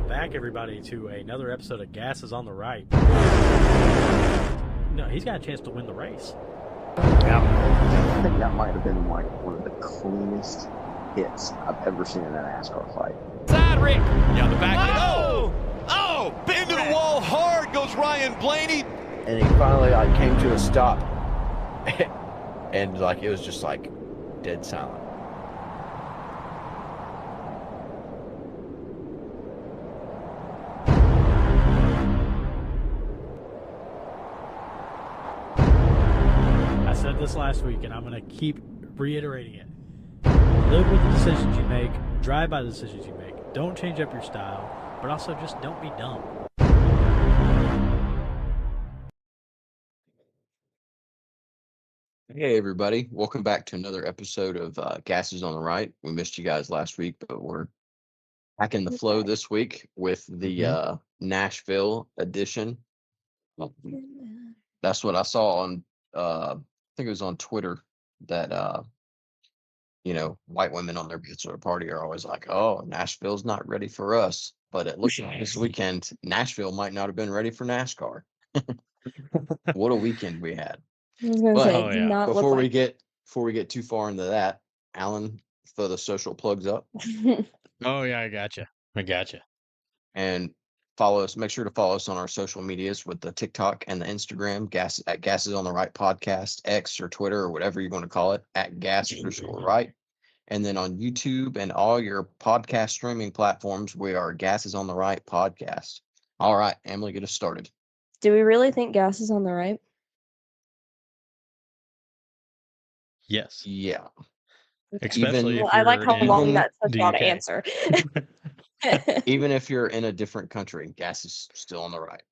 back, everybody, to another episode of Gas is on the Right. No, he's got a chance to win the race. Yeah. I think that might have been like one of the cleanest hits I've ever seen in a NASCAR fight. Cindric! Yeah, the back. Oh! Oh! Into the wall hard goes Ryan Blaney. And he finally came to a stop. And it was just dead silent. I said this last week, and I'm going to keep reiterating it. Live with the decisions you make. Drive by the decisions you make. Don't change up your style, but also just don't be dumb. Hey everybody, welcome back to another episode of Gas is on the Right. We missed you guys last week, but we're back in the flow this week with the Nashville edition. That's what I saw on I think it was on Twitter that white women on their bachelor party are always like, oh, Nashville's not ready for us. But it looks like this weekend Nashville might not have been ready for NASCAR. What a weekend we had. I was gonna say, oh, do yeah. not Before look we get too far into that, Alan, throw the social plugs up Oh, yeah, I gotcha. and follow us. Make sure to follow us on our social medias with the TikTok and the Instagram, Gas is on the Right podcast, X or Twitter or whatever you want to call it, at gas_right. And then on YouTube and all your podcast streaming platforms, we are Gas is on the Right podcast. All right, Emily, get us started. Do we really think gas is on the right? Yes. Yeah. Especially if Well, I like you're how long in that took the y'all to UK. answer. Even if you're in a different country, gas is still on the right.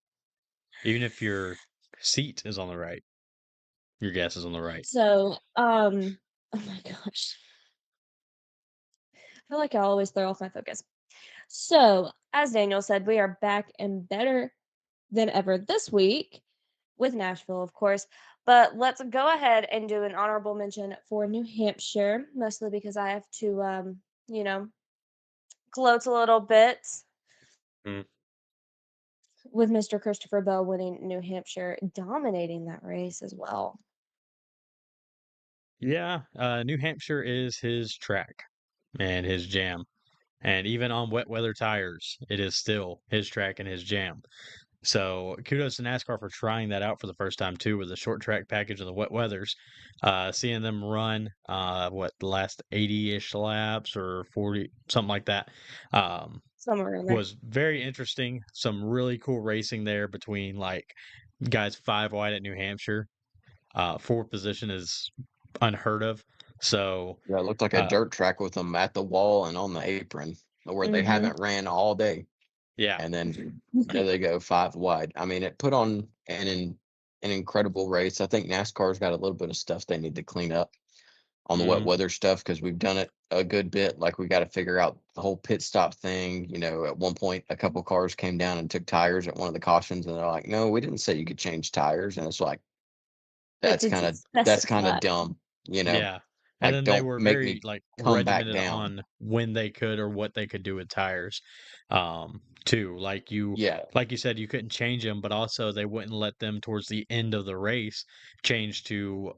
Even if your seat is on the right, your gas is on the right. So, oh my gosh. I feel like I always throw off my focus. So, as Daniel said, we are back and better than ever this week with Nashville, of course. But let's go ahead and do an honorable mention for New Hampshire, mostly because I have to, gloat a little bit Mm. with Mr. Christopher Bell winning New Hampshire, dominating that race as well. Yeah, New Hampshire is his track and his jam. And even on wet weather tires, it is still his track and his jam. So kudos to NASCAR for trying that out for the first time too, with the short track package and the wet weathers. Seeing them run the last 80-ish laps or 40, something like that, Somewhere in there. was very interesting. Some really cool racing there between guys 5 wide at New Hampshire. 4th position is unheard of. So Yeah, it looked like a dirt track with them at the wall and on the apron where they haven't ran all day. yeah, And then there they go, 5 wide. I mean, it put on an incredible race. I think NASCAR's got a little bit of stuff they need to clean up on the wet weather stuff because we've done it a good bit. Like we got to figure out the whole pit stop thing. At one point, a couple cars came down and took tires at one of the cautions, and they're like, "No, we didn't say you could change tires." And it's like, that's kind of dumb, yeah. And then they were make very me come back regimented down. on when they could or what they could do with tires, too. Like you said, you couldn't change them, but also they wouldn't let them towards the end of the race change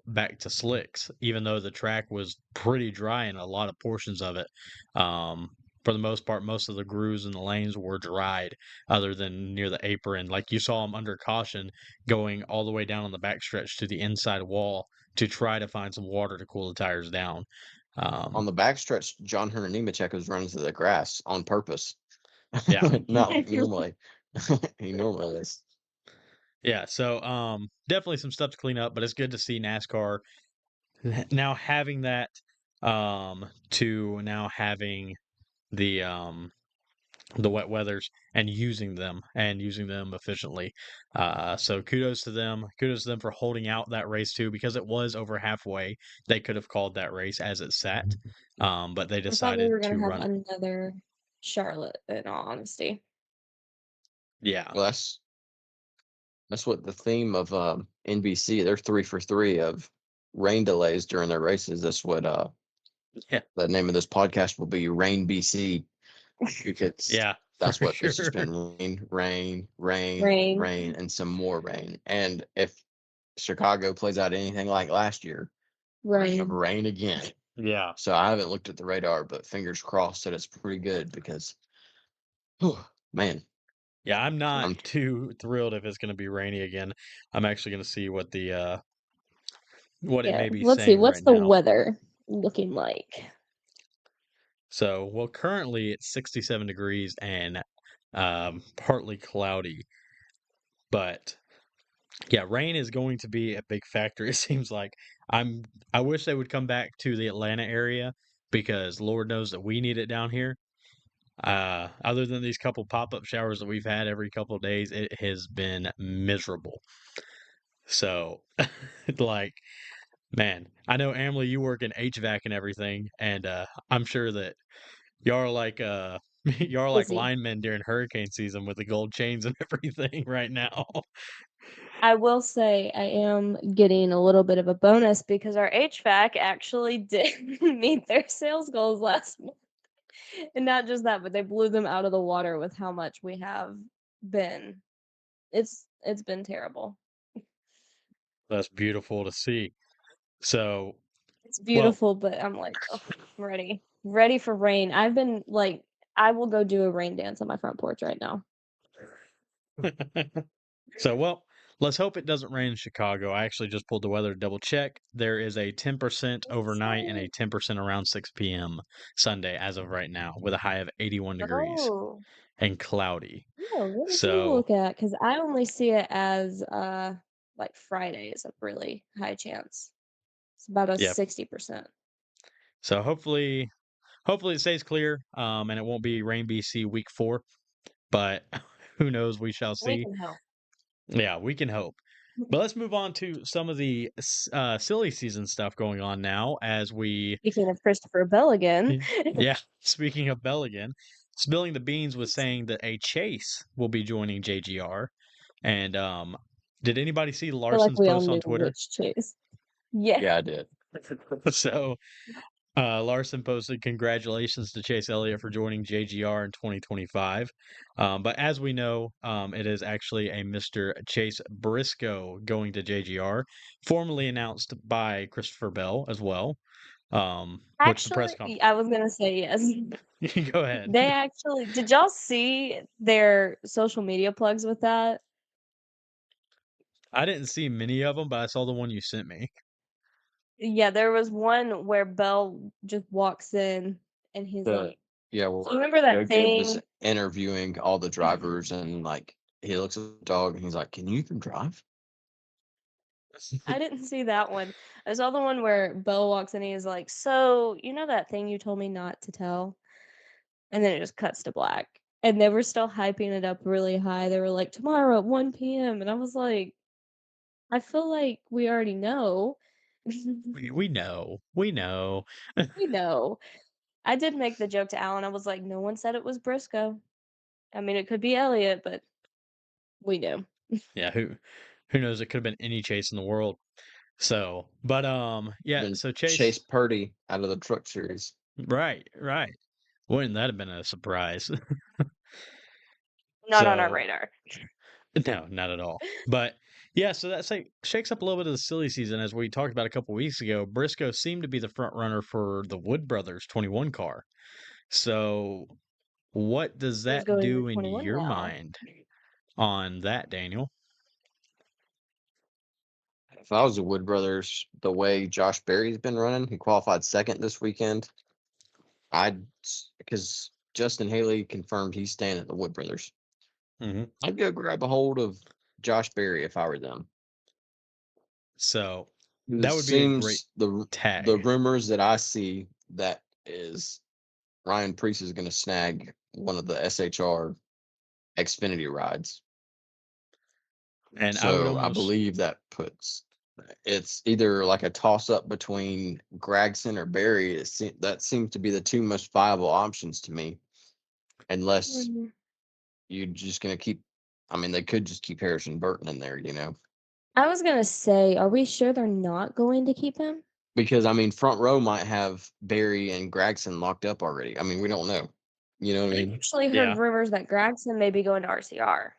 back to slicks, even though the track was pretty dry in a lot of portions of it. For the most part, most of the grooves and the lanes were dried, other than near the apron. Like you saw them under caution going all the way down on the backstretch to the inside wall to try to find some water to cool the tires down. On the backstretch, John Hunter Nemechek was running through the grass on purpose. Yeah. Not like normally. He normally is. Yeah, so definitely some stuff to clean up, but it's good to see NASCAR now having that to now having the wet weathers and using them efficiently. So kudos to them. Kudos to them for holding out that race too, because it was over halfway. They could have called that race as it sat, but they I thought we decided were to gonna have run it. another Charlotte, in all honesty. Yeah. Well, that's what the theme of NBC. They're 3 for 3 of rain delays during their races. That's what the name of this podcast will be, RaiNBC. Because Yeah. That's For what it's just sure. been rain, Rain. and some more rain. And if Chicago plays out anything like last year, Rain. rain again. Yeah. So I haven't looked at the radar, but fingers crossed that it's pretty good because, oh man, Yeah, I'm not I'm too thrilled if it's going to be rainy again. I'm actually going to see what it Yeah. may be Let's see. saying What's right the now. weather looking like? So, well, currently it's 67 degrees and partly cloudy. But yeah, rain is going to be a big factor. It seems like I wish they would come back to the Atlanta area because Lord knows that we need it down here. Other than these couple pop-up showers that we've had every couple of days, it has been miserable. So, like, man, I know Emily, you work in HVAC and everything, and I'm sure that y'all are like y'all are like Busy. linemen during hurricane season with the gold chains and everything right now. I will say I am getting a little bit of a bonus because our HVAC actually did meet their sales goals last month. And not just that, but they blew them out of the water with how much we have been. It's been terrible. That's beautiful to see. So, It's well, beautiful, but I'm like, oh, I'm ready. Ready for rain. I've been like, I will go do a rain dance on my front porch right now. so well, let's hope it doesn't rain in Chicago. I actually just pulled the weather to double check. There is a 10% overnight and a 10% around 6 p.m. Sunday as of right now, with a high of 81 degrees Oh, and cloudy. yeah, what did you So, look at? Because I only see it as like Friday is a really high chance. It's about a yeah. 60%. So hopefully it stays clear, and it won't be RaiNBC week 4. But who knows? We shall We see. can help. Yeah, we can hope. But let's move on to some of the silly season stuff going on now as we, Speaking of Christopher Bell again, yeah, speaking of Bell again, Spilling the Beans was saying that a Chase will be joining JGR. And did anybody see I feel like Larson's we all post knew on Twitter? which Chase. Yeah. yeah, I did. So Larson posted congratulations to Chase Elliott for joining JGR in 2025. But as we know, it is actually a Mr. Chase Briscoe going to JGR, formally announced by Christopher Bell as well. Which the press conference. Actually, I was gonna say yes. Go ahead. They actually did y'all see their social media plugs with that? I didn't see many of them, but I saw the one you sent me. Yeah, there was one where Bell just walks in and he's like, Yeah, "Do well, you remember that Gabe was thing?" interviewing all the drivers, and like he looks at the dog and he's like, "Can you even drive?" I didn't see that one. I saw the one where Bell walks in and he's like, "So, you know that thing you told me not to tell?" And then it just cuts to black. And they were still hyping it up really high. They were like, "Tomorrow at 1 p.m." And I was like, I feel like we already know. We know. We know. We know. I did make the joke to Alan. I was like, no one said it was Briscoe. I mean, it could be Elliot, but we knew. Yeah, who knows? It could have been any Chase in the world. So, but yeah, Been so Chase, Chase Purdy out of the Truck Series. right. Wouldn't that have been a surprise? Not on our So, radar. no, not at all. But yeah, so that's like shakes up a little bit of the silly season as we talked about a couple weeks ago. Briscoe seemed to be the front runner for the Wood Brothers 21 car. So, what does Who's that going to do in 21 your now? mind on that, Daniel? If I was the Wood Brothers, the way Josh Berry's been running, he qualified second this weekend. Because Justin Haley confirmed he's staying at the Wood Brothers. Mm-hmm. I'd go grab a hold of Josh Berry if I were them. So It that would be a great seems the tag. rumors that I see that is Ryan Preece is going to snag one of the SHR Xfinity rides. And I would So I almost, believe that it's either like a toss up between Gragson or Barry. That seems to be the two most viable options to me, unless Mhm. you're just going to keep. I mean, they could just keep Harrison Burton in there, I was going to say, are we sure they're not going to keep him? because I mean, front row might have Barry and Gragson locked up already. I mean, we don't know. You know what I I mean? actually heard Yeah. rumors that Gregson may be going to RCR.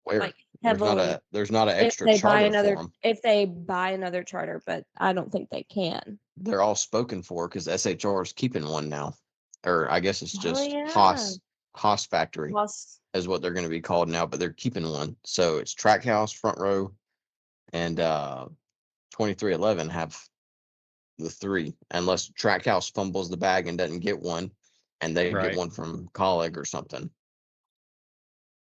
Where Like there's not heavily, a there's not an if extra they buy charter for another, them. if they buy another charter, but I don't think they can. They're all spoken for because SHR is keeping one now, or I guess it's Oh just yeah, Haas Factory plus is what they're going to be called now, but they're keeping one. So it's Trackhouse, Front Row, and 2311 have the three, unless Trackhouse fumbles the bag and doesn't get one, and they get Right. one from colleague or something.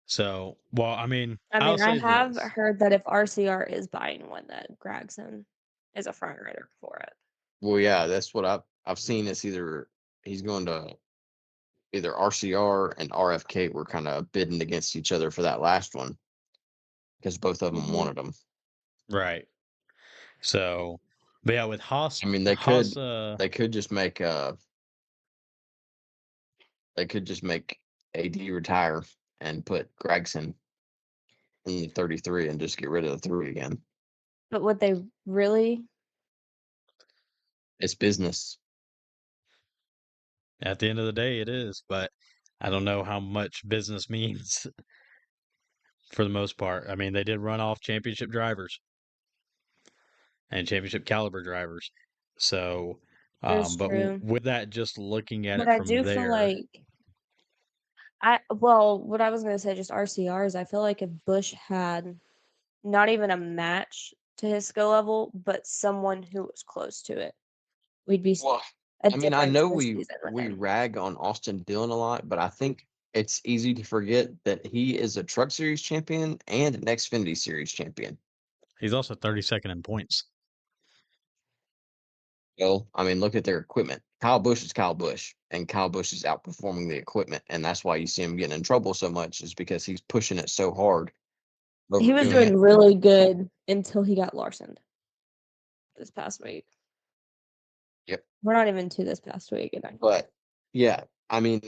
So, well, I mean, I I'll mean, I say have this. heard that if RCR is buying one, that Gregson is a front runner for it. Well, yeah, that's what I've seen. It's either he's going to either RCR and RFK were kind of bidding against each other for that last one because both of them Mhm. wanted them. Right. So, but yeah, with Haas, I mean, they could just make AD retire and put Gregson in the 33 and just get rid of the 3 again. But would they really? It's business. at the end of the day, it is, but I don't know how much business means for the most part. I mean, they did run off championship drivers and championship caliber drivers. So, That's but true. with that, just looking at But it I from do feel there, like what I was gonna say, just RCR, is I feel like if Bush had not even a match to his skill level, but someone who was close to it, we'd be Well, a I mean, I difference know this we season with we him. rag on Austin Dillon a lot, but I think it's easy to forget that he is a Truck Series champion and an Xfinity Series champion. he's also 32nd in points. Well, I mean, look at their equipment. Kyle Busch is Kyle Busch, and Kyle Busch is outperforming the equipment, and that's why you see him getting in trouble so much, is because he's pushing it so hard. He was overdoing doing it. really good until he got Larsened this past week. Yep. We're not even to this past week. But yeah, I mean,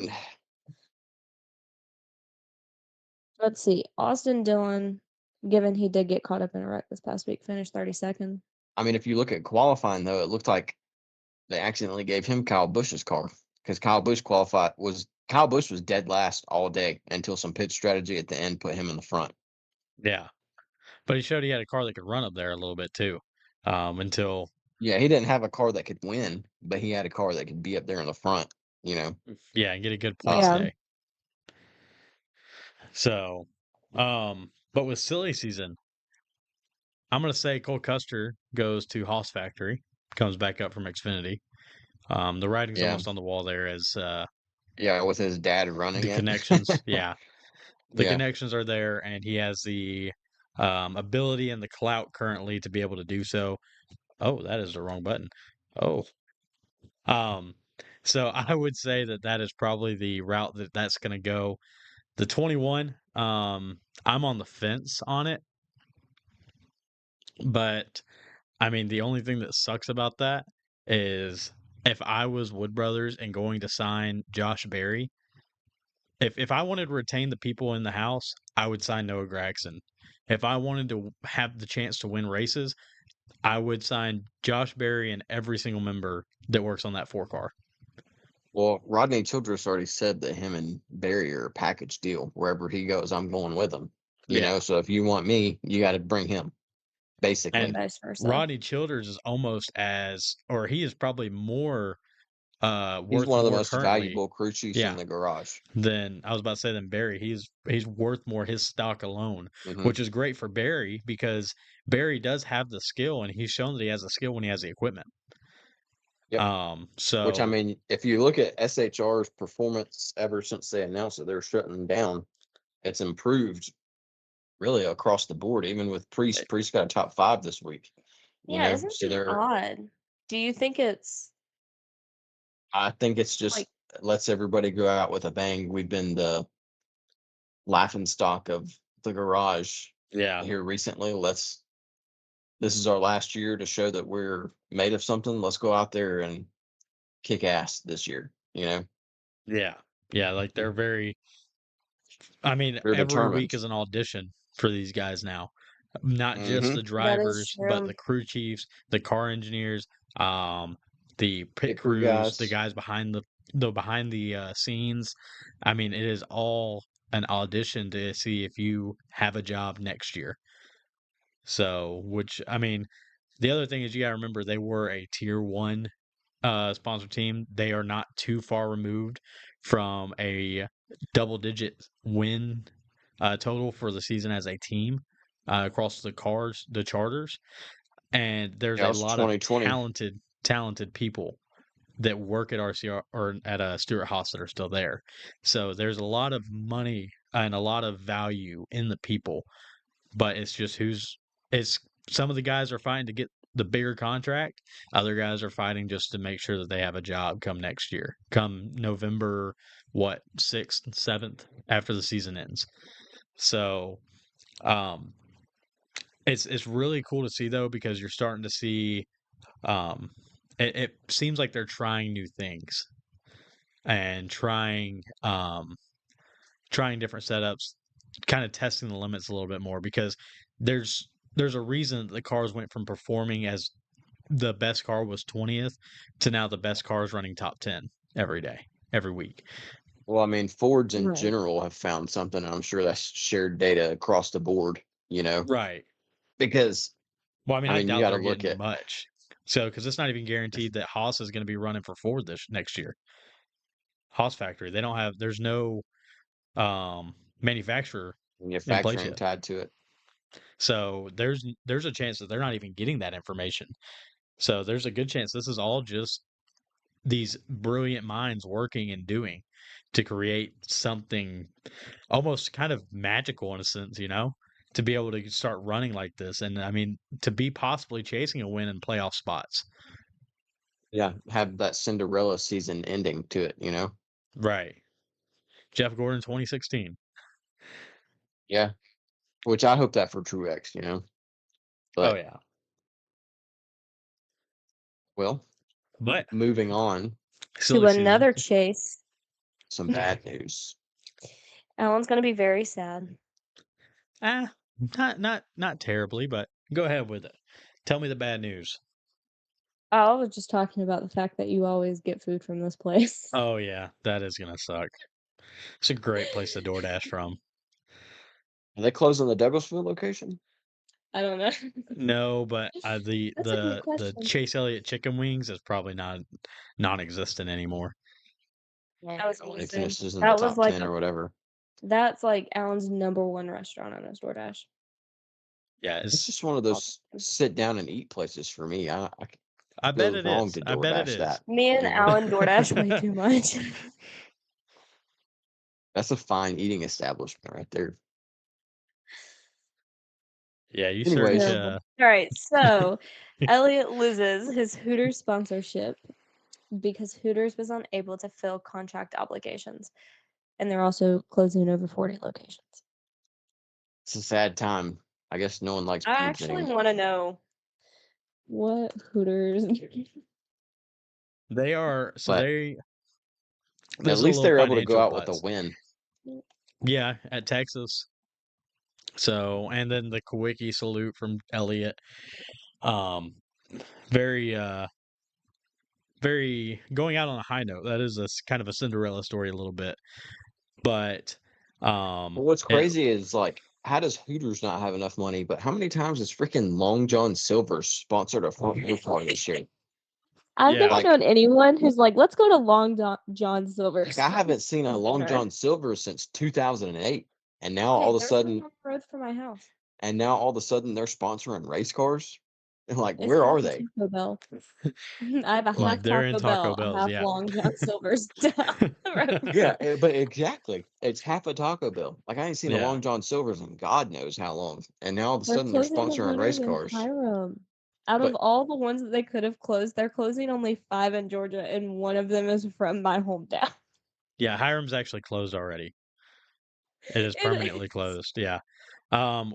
Let's see. Austin Dillon, given he did get caught up in a wreck this past week, finished 32nd. if you look at qualifying though, it looked like they accidentally gave him Kyle Busch's car because Kyle Busch was dead last all day until some pit strategy at the end put him in the front. Yeah. But he showed he had a car that could run up there a little bit too. Until Yeah, he didn't have a car that could win, but he had a car that could be up there in the front, yeah, and get a good points Yeah. day. So, but with silly season, I'm gonna say Cole Custer goes to Haas Factory, comes back up from Xfinity. The writing's Yeah. almost on the wall there as Yeah, with his dad running the it. connections. Yeah. The Yeah. connections are there, and he has the ability and the clout currently to be able to do so. Oh, that is the wrong button. Oh. So I would say that is probably the route that's going to go. The 21, I'm on the fence on it, but I mean, the only thing that sucks about that is if I was Wood Brothers and going to sign Josh Berry, if I wanted to retain the people in the house, I would sign Noah Gragson. If I wanted to have the chance to win races, I would sign Josh Berry and every single member that works on that 4 car. Well, Rodney Childress already said that him and Barry are a package deal. Wherever he goes, I'm going with him. So if you want me, you got to bring him, basically. And vice versa. Rodney Childers is almost or he is probably more He's worth one of the more most currently. valuable crew chiefs in the garage. Then I was about to say than Barry. He's worth more his stock alone, which is great for Barry because Barry does have the skill and he's shown that he has the skill when he has the equipment. Yep. So Which if you look at SHR's performance ever since they announced that they're shutting down, it's improved really across the board. Even with Priest got a top 5 this week. Yeah, isn't it odd? Do you think it's? I think it's just lets everybody go out with a bang. We've been the laughing stock of the garage here recently. This is our last year to show that we're made of something. Let's go out there and kick ass this year, Yeah. Yeah, like they're very every determined. week is an audition for these guys now. Not just the drivers, but the crew chiefs, the car engineers, the pit crews, guys. the guys behind behind the scenes. I mean, it is all an audition to see if you have a job next year. So, which I mean, the other thing is you got to remember they were a tier 1 sponsor team. They are not too far removed from a double-digit win total for the season as a team across the charters, and there's Yeah, a it's lot of 2020. talented people that work at RCR or at Stewart Haas that are still there. So there's a lot of money and a lot of value in the people, but it's just it's some of the guys are fighting to get the bigger contract. Other guys are fighting just to make sure that they have a job come next year, come November, 6th, 7th, after the season ends. So, um, it's really cool to see though, because you're starting to see, um, it seems like they're trying new things and trying different setups, kind of testing the limits a little bit more, because there's a reason that the cars went from performing as the best car was 20th to now the best car is running top 10 every day, every week. Well, I mean, Fords in Right. general have found something, and I'm sure that's shared data across the board, Right. because Well, I mean, I I mean, you doubt got to they're look getting at much. So, because it's not even guaranteed that Haas is going to be running for Ford this next year. Haas factory, they don't have. There's no manufacturer in place manufacturing yet. tied to it. So there's a chance that they're not even getting that information. So there's a good chance this is all just these brilliant minds working and doing to create something almost kind of magical in a sense, to be able to start running like this. And I mean, to be possibly chasing a win in playoff spots. Yeah, have that Cinderella season ending to it, Right. Jeff Gordon 2016. Yeah, which I hope that for Truex, Oh, But yeah. well, But moving on, To silly season. another chase. some bad news. Alan's gonna be very sad. Not terribly, but go ahead with it. Tell me the bad news. I was just talking about the fact that you always get food from this place. Oh, yeah, that is going to suck. It's a great place to DoorDash from. Are they closing the Douglasville location? I don't know. No, but the That's a good the question. Chase Elliott chicken wings is probably non-existent anymore. I was It gonna only say finishes in the that was top like 10 or whatever. that's like Alan's #1 restaurant on his DoorDash. Yeah, It's just one of those sit down and eat places for me. I I bet goes it wrong is. to I bet it DoorDash is. that. Me and Alan DoorDash way too much. That's a fine eating establishment right there. Yeah, you Anyways. search. All right, so Elliot loses his Hooters sponsorship because Hooters was unable to fill contract obligations, and they're also closing over 40 locations. It's a sad time. I guess no one likes I pubs actually anymore. want to know what Hooters. They are so But they. at least they're able to go out with a win. Yeah, at Texas. So, and then the Kawicki salute from Elliott. Very very going out on a high note. That is a kind of a Cinderella story a little bit. But Well, what's crazy is like, how does Hooters not have enough money? But how many times has freaking Long John Silver sponsored a Formula car this year? I've never known anyone who's like, let's go to Long John Silver's. I haven't seen a Long John Silver since 2008, and now all of a sudden, on the road from my house. And now all of a sudden they're sponsoring race cars. And like, where are they? Taco Bell. I have a Like, half they're in Taco Taco Bell, a Bells, half yeah. Long John Silver's down the road. Yeah, but exactly, it's half a Taco Bell. Like, I ain't seen a Yeah. Long John Silver's in God knows how long, and now all of a They're sudden they're closing the sponsoring one race in cars. Hiram. Out of all the ones that they could have closed, they're closing only 5 in Georgia, and one of them is from my hometown. Yeah, Hiram's actually closed already. It is permanently closed. Yeah.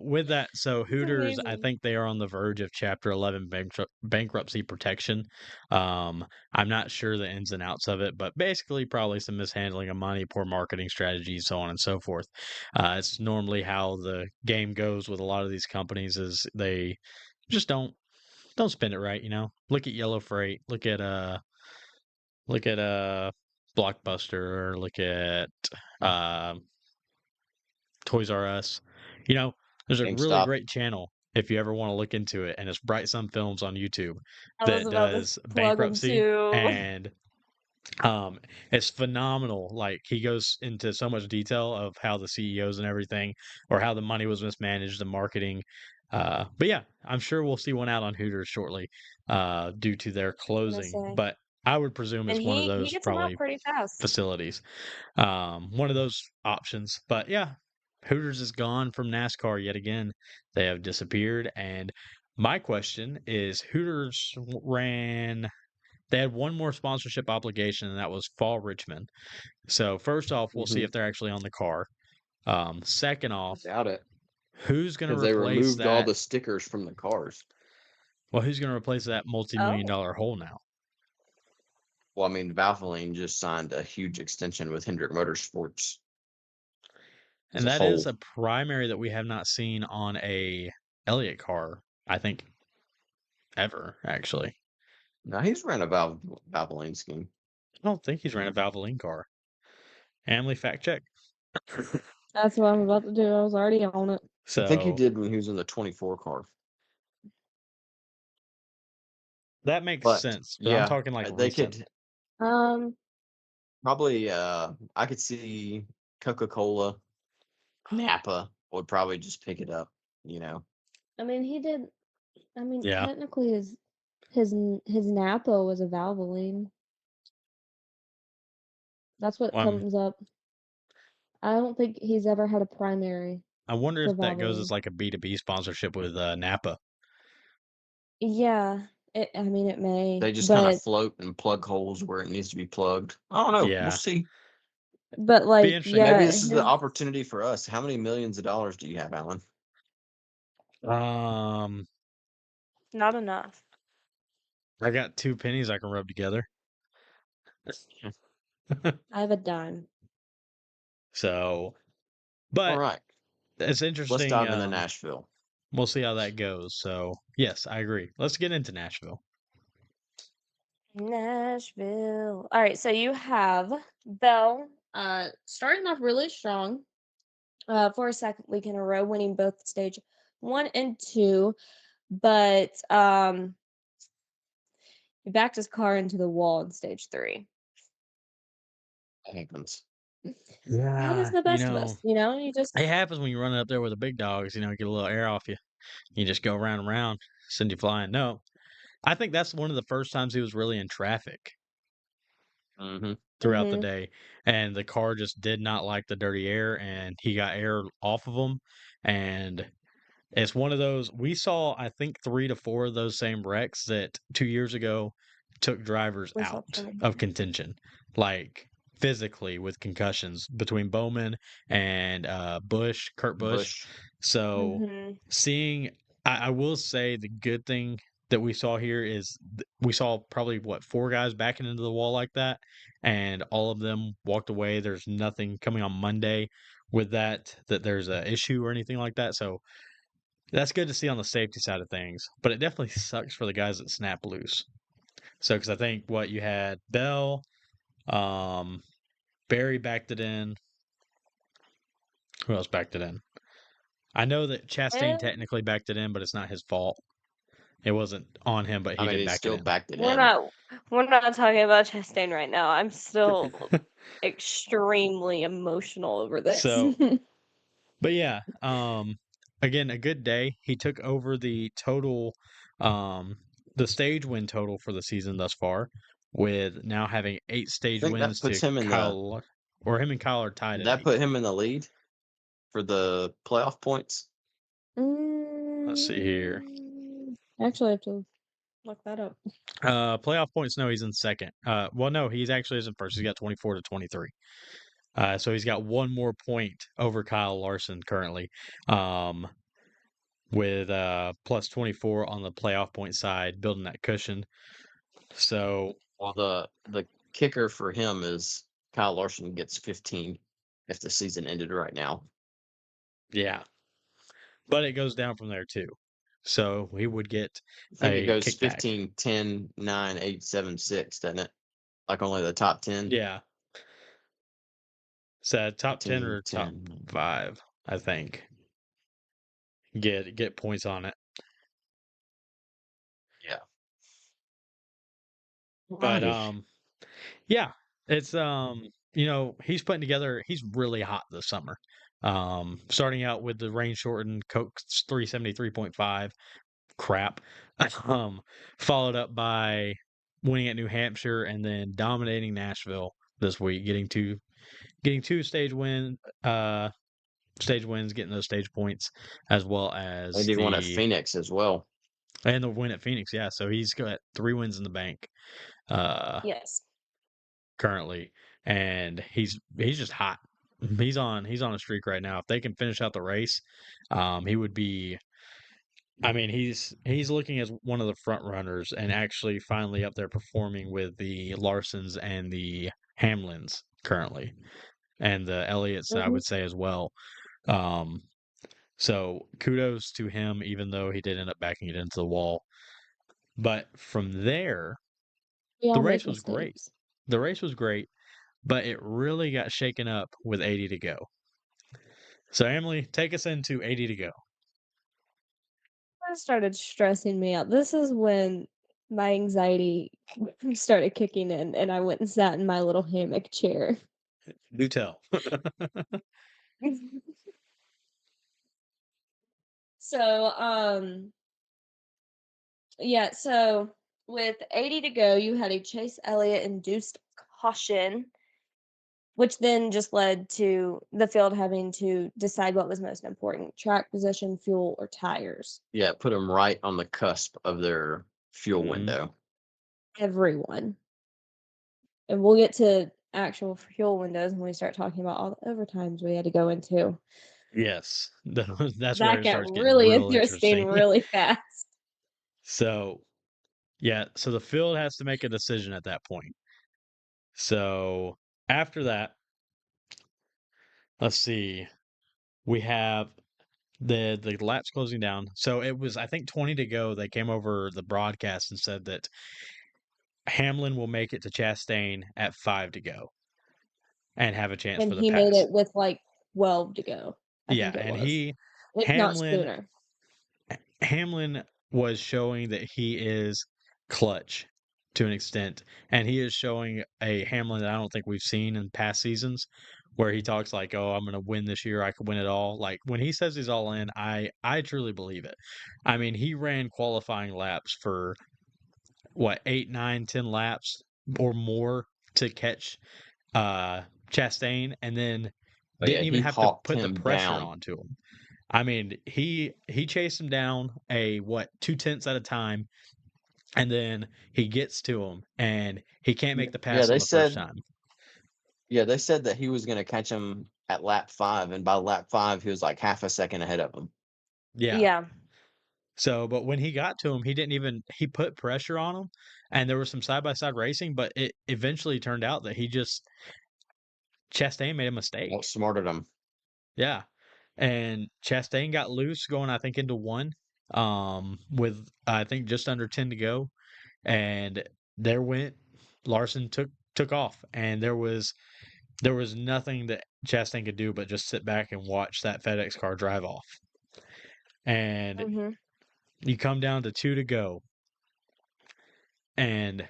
With that, so Hooters, I amazing. think they are on the verge of Chapter 11 bankruptcy protection. I'm not sure the ins and outs of it, but basically probably some mishandling of money, poor marketing strategies, so on and so forth. It's normally how the game goes with a lot of these companies is they just don't spend it right, Look at Yellow Freight. Look at Blockbuster, look at Toys R Us. You know, there's a really GameStop. great channel if you ever want to look into it, and it's Bright Sun Films on YouTube I was that about to does plug them bankruptcy, too. and it's phenomenal. Like, he goes into so much detail of how the CEOs and everything, or how the money was mismanaged, the marketing. But yeah, I'm sure we'll see one out on Hooters shortly, due to their I was gonna closing. say. But I would presume And it's one of he those gets them out probably pretty fast. facilities. One of those options. But yeah, Hooters is gone from NASCAR yet again. They have disappeared. And my question is, Hooters ran. They had one more sponsorship obligation, and that was Fall Richmond. So first off, we'll see if they're actually on the car. Second I off, doubt it who's going to because they replace removed all that? the stickers from the cars. Well, who's going to replace that multi-million Oh, dollar hole now? Well, I mean, Valvoline just signed a huge extension with Hendrick Motorsports as And a that is whole. a primary that we have not seen on a Elliott car, I think, ever, actually. Now he's ran a Valvoline scheme. I don't think he's ran a Valvoline car. Emily, fact check. that's what I'm about to do. I was already on it. I think he So did when he was in the 24 car. that makes But sense. But I'm yeah, talking like they recent. could Um, probably. I could see Coca-Cola, Napa would probably just pick it up. You know, I mean, he did. I mean, Yeah. technically, his Napa was a Valvoline. That's what comes up. I don't think he's ever had a primary I wonder for if that goes Valvoline. as like a B2B sponsorship with Napa. Yeah, I mean, it may, they just kind of but float and plug holes where it needs to be plugged. I don't know. We'll Yeah. see. but Be like, interesting. Maybe yeah, this is the opportunity for us. How many millions of dollars do you have, Alan? not enough. I got 2 pennies I can rub together. I have a dime. So, All but right, it's let's interesting. dive into Nashville. We'll see how that goes. So, yes, I agree. Let's get into Nashville. Nashville. All right, so you have Bell starting off really strong for a second week in a row, winning both stage 1 and 2, but he backed his car into the wall in stage 3. That happens. Happens to the best of us, you know. You just It happens when you're running up there with the big dogs. You know, get a little air off you. You just go round and round, send you flying. No, I think that's one of the first times he was really in traffic throughout the day, and the car just did not like the dirty air, and he got air off of them, and it's one of those we saw. I think 3 to 4 of those same wrecks that 2 years ago took drivers we saw out plenty. of contention, like physically with concussions between Bowman and Kurt Busch. So seeing, I will say the good thing that we saw here is we saw probably 4 guys backing into the wall like that, and all of them walked away. There's nothing coming on Monday with that there's a issue or anything like that. So that's good to see on the safety side of things, but it definitely sucks for the guys that snap loose. So, because I think what you had Bell, Barry backed it in. Who else backed it in? I know that Chastain technically backed it in, but it's not his fault. It wasn't on him, but he did he back still it in. backed it We're in. not talking about Chastain right now. I'm still extremely emotional over this. So, but yeah, again, a good day. He took over the total, the stage win total for the season thus far, with now having 8 stage I think that wins puts to him in Kyle, or him and Kyle are tied at that 8. put him in the lead for the playoff points. Let's see here. Actually, I have to look that up. Playoff points, no, he's in second. Well, no, he's actually isn't first. He's got 24 to 23. So he's got 1 more point over Kyle Larson currently, with plus 24 on the playoff point side, building that cushion. So, well, the kicker for him is Kyle Larson gets 15 if the season ended right now. Yeah, but it goes down from there too. So he would get I think it goes kickback. 15, 10, 9, 8, 7, 6, doesn't it? Like only the top 10. Yeah, So top 10 or top 10. 5, I think. Get points on it. Yeah. But Alrighty. yeah, it's he's putting together, he's really hot this summer. Starting out with the rain shortened Coke 373.5 crap. Um Followed up by winning at New Hampshire and then dominating Nashville this week, getting two stage wins, getting those stage points, as well They as did one at Phoenix as well. and the win at Phoenix. Yeah, so he's got 3 wins in the bank Yes. currently, and he's just hot. He's on a streak right now. If they can finish out the race, he would be. I mean, he's looking as one of the front runners and actually finally up there performing with the Larsons and the Hamlins currently, and the Elliots, I Mm-hmm. would say as well. Um, so kudos to him, even though he did end up backing it into the wall. But from there, We the all make race was great. mistakes. The race was great, but it really got shaken up with 80 to go. So, Emily, take us into 80 to go. That started stressing me out. This is when my anxiety started kicking in, and I went and sat in my little hammock chair. Do tell. So, yeah, so with 80 to go, you had a Chase Elliott induced caution, which then just led to the field having to decide what was most important: track position, fuel, or tires. Yeah, put them right on the cusp of their fuel window. Everyone. And we'll get to actual fuel windows when we start talking about all the overtimes we had to go into. Yes, that's where That it got starts getting really real interesting interesting. really fast. So, yeah, so the field has to make a decision at that point. So, after that, let's see. We have the laps closing down. So it was, I think, 20 to go. They came over the broadcast and said that Hamlin will make it to Chastain at 5 to go and have a chance And for the he made pass. it with like 12 to go, I Yeah, think it and was. If not Hamlin sooner. Hamlin was showing that he is clutch to an extent, and he is showing a Hamlin that I don't think we've seen in past seasons, where he talks like, "Oh, I'm going to win this year. I could win it all." Like when he says he's all in, I truly believe it. I mean, he ran qualifying laps for what 8, 9, 10 laps or more to catch Chastain, and then But yeah, didn't even he have to hawked put the him pressure down. onto him. I mean, he chased him down a what 2/10 at a time, and then he gets to him, and he can't make the Yeah, pass on they the first said. time. Yeah, they said that he was going to catch him at lap 5, and by lap 5, he was like half a second ahead of him. Yeah. Yeah. So, but when he got to him, he put pressure on him, and there was some side by side racing, but it eventually turned out that Chastain made a mistake. Outsmarted him. Yeah. And Chastain got loose going, I think, into one, with I think just under 10 to go. And there went Larson took off, and there was nothing that Chastain could do but just sit back and watch that FedEx car drive off. And Mm-hmm. you come down to 2 to go, and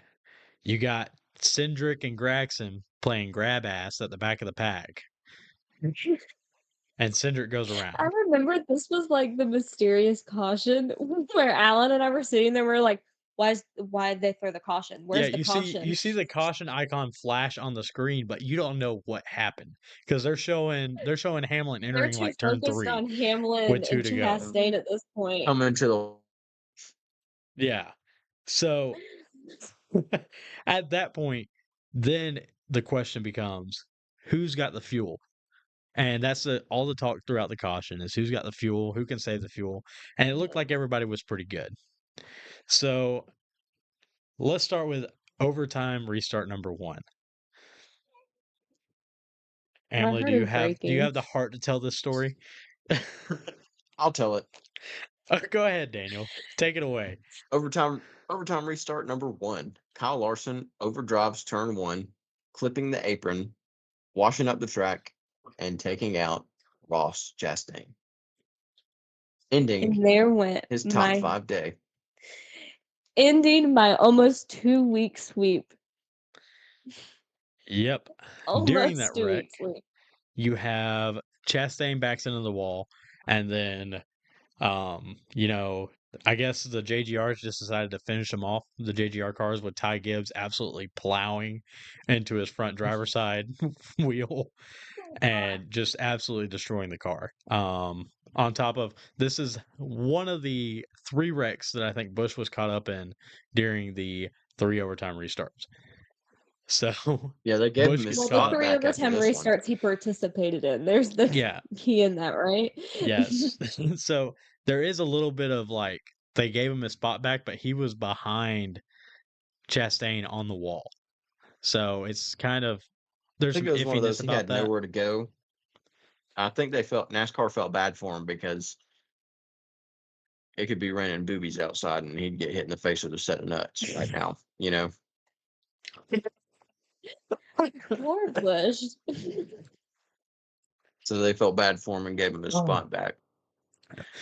you got Cindric and Gregson playing grab ass at the back of the pack, and Cindric goes I around. remember this was like the mysterious caution where Alan and I were sitting there. We were like, why'd they throw the caution? Yeah, Where's the caution? you see the caution icon flash on the screen, but you don't know what happened because they're showing Hamlin They're entering too like turn focused 3 on Hamlin with 2 and to go. Chastain at this point. Come into the. Yeah. So at that point, then the question becomes, who's got the fuel? And that's all the talk throughout the caution is who's got the fuel, who can save the fuel. And it looked like everybody was pretty good. So let's start with overtime restart number 1. My Emily, heart is do you breaking. have the heart to tell this story? I'll tell it. Go ahead, Daniel. Take it away. Overtime restart number 1. Kyle Larson overdrives turn 1, clipping the apron, washing up the track, and taking out Ross Chastain, ending And there went his top my 5 day. ending my almost 2-week sweep. Yep. During that Almost 2 wreck, weeks sweep. you have Chastain backs into the wall, and then, you know, I guess the JGRs just decided to finish him off. The JGR cars with Ty Gibbs absolutely plowing into his front driver's side wheel and just absolutely destroying the car. On top of this is one of the 3 wrecks that I think Busch was caught up in during the 3 overtime restarts. So Yeah, they gave him Busch his gets Well, the spot caught. 3 back after overtime this one. restarts he participated in. There's the Yeah, key in that, right? yes. So there is a little bit of like they gave him his spot back, but he was behind Chastain on the wall. So it's kind of I there's think some it was one of those iffiness he about had that. nowhere to go. I think NASCAR felt bad for him because it could be raining boobies outside and he'd get hit in the face with a set of nuts right now, you know? Poor Busch. So they felt bad for him and gave him his spot back.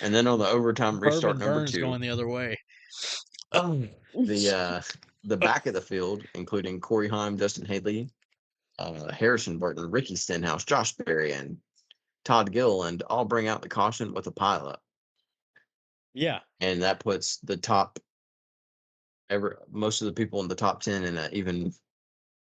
And then on the overtime restart Irvin number Burns 2, going the other way. the back of the field, including Corey Heim, Dustin Haley, Harrison Burton, Ricky Stenhouse, Josh Berry, and Todd Gilliland all bring out the caution with a pileup. Yeah. And that puts most of the people in the top 10 in an even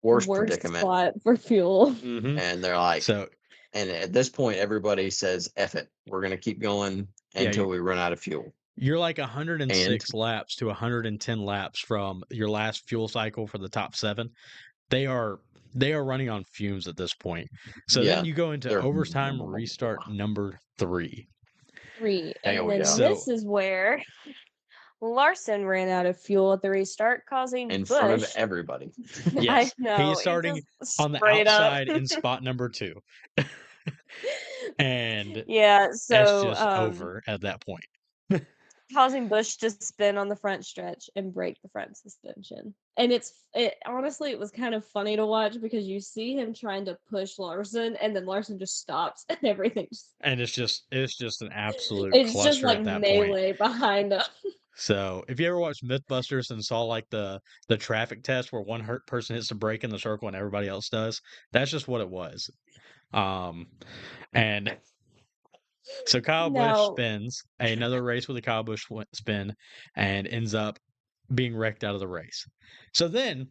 worse predicament. Spot for fuel. Mm-hmm. And they're like, So, and at this point, everybody says, F it. We're going to keep going until we run out of fuel. You're like 106 laps to 110 laps from your last fuel cycle for the top 7. They are running on fumes at this point. So then you go into overtime restart number 3. And then this is where Larson ran out of fuel at the restart, causing in Busch, front of everybody. Yes, I know. he's starting on the outside in spot number 2. And yeah, so it's just over at that point. Causing Busch to spin on the front stretch and break the front suspension. And honestly, it was kind of funny to watch because you see him trying to push Larson and then Larson just stops and everything and it's just an absolute it's cluster just like at that melee point. behind him. So if you ever watched Mythbusters and saw like the traffic test where one hurt person hits the brake in the circle and everybody else does, that's just what it was. And so Kyle Busch spins another race with a Kyle Busch spin and ends up being wrecked out of the race. So then,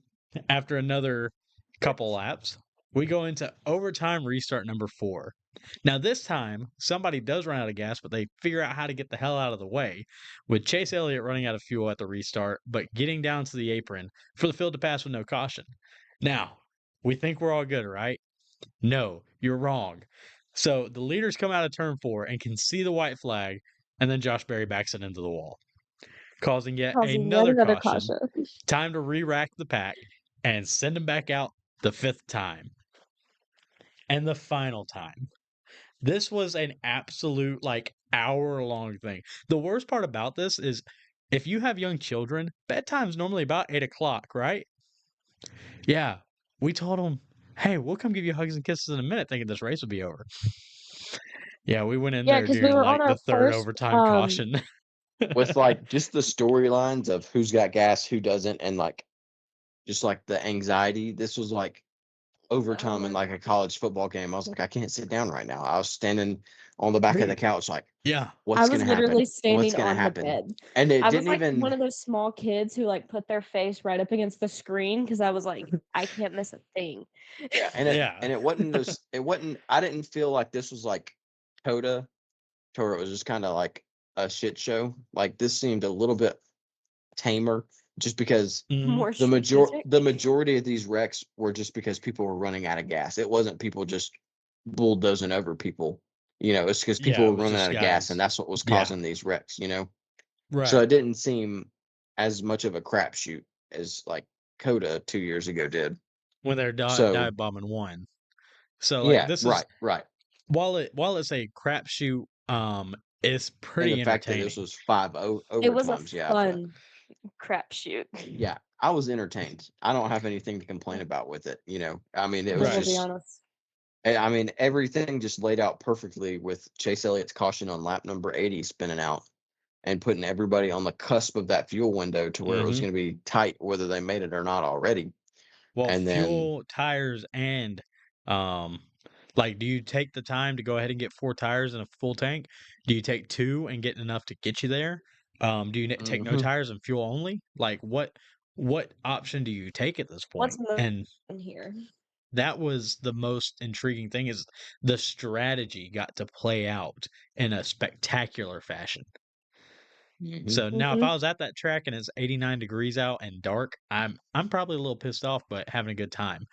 after another couple laps, we go into overtime restart number 4. Now, this time, somebody does run out of gas, but they figure out how to get the hell out of the way, with Chase Elliott running out of fuel at the restart, but getting down to the apron for the field to pass with no caution. Now, we think we're all good, right? No, you're wrong. So the leaders come out of turn 4 and can see the white flag, and then Josh Berry backs it into the wall, causing yet another caution. Time to re-rack the pack and send them back out the 5th time. And the final time. This was an absolute hour-long thing. The worst part about this is if you have young children, bedtime's normally about 8 o'clock, right? Yeah. We told them, hey, we'll come give you hugs and kisses in a minute, thinking this race would be over. Yeah, we went in there during the 3rd overtime caution. With just the storylines of who's got gas, who doesn't, and just the anxiety. This was overtime in a college football game. I was like, I can't sit down right now. I was standing on the back of the couch yeah, what's going to happen? I was literally standing on the bed. And it didn't was even one of those small kids who put their face right up against the screen because I was like, I can't miss a thing. Yeah, and it wasn't those. It wasn't. I didn't feel like this was Coda, to where it was just kind of a shit show. This seemed a little bit tamer, just because the majority of these wrecks were just because people were running out of gas. It wasn't people just bulldozing over people. It's because people were running out of gas, and that's what was causing these wrecks. Right. So it didn't seem as much of a crapshoot as Coda 2 years ago did when they're dive bombing one. So this is right. While it's a crapshoot, it's pretty and the entertaining. Fact that this was 5 overtimes. It was a fun crapshoot. Yeah, I was entertained. I don't have anything to complain about with it. I mean, it was to be honest. I mean, everything just laid out perfectly with Chase Elliott's caution on lap number 80 spinning out and putting everybody on the cusp of that fuel window to where it was going to be tight, whether they made it or not already. Well, And then fuel, tires, and like, do you take the time to go ahead and get 4 tires and a full tank? Do you take 2 and get enough to get you there? Do you take no tires and fuel only? Like, what option do you take at this What's point? most And in here? that was the most intriguing thing is the strategy got to play out in a spectacular fashion. So now if I was at that track and it's 89 degrees out and dark, I'm probably a little pissed off, but having a good time.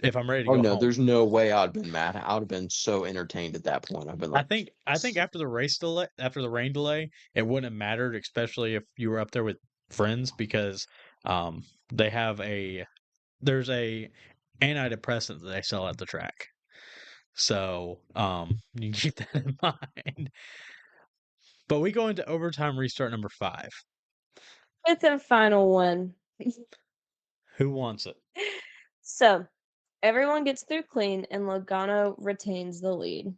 If I'm ready to oh go no, home. there's no way I'd been mad. I would have been so entertained at that point. I've been like, I think after the race delay, after the rain delay, it wouldn't have mattered, especially if you were up there with friends, because they have there's a antidepressant that they sell at the track. So you keep that in mind. But we go into overtime restart number 5. Fifth and final one. Who wants it? So, everyone gets through clean, and Logano retains the lead.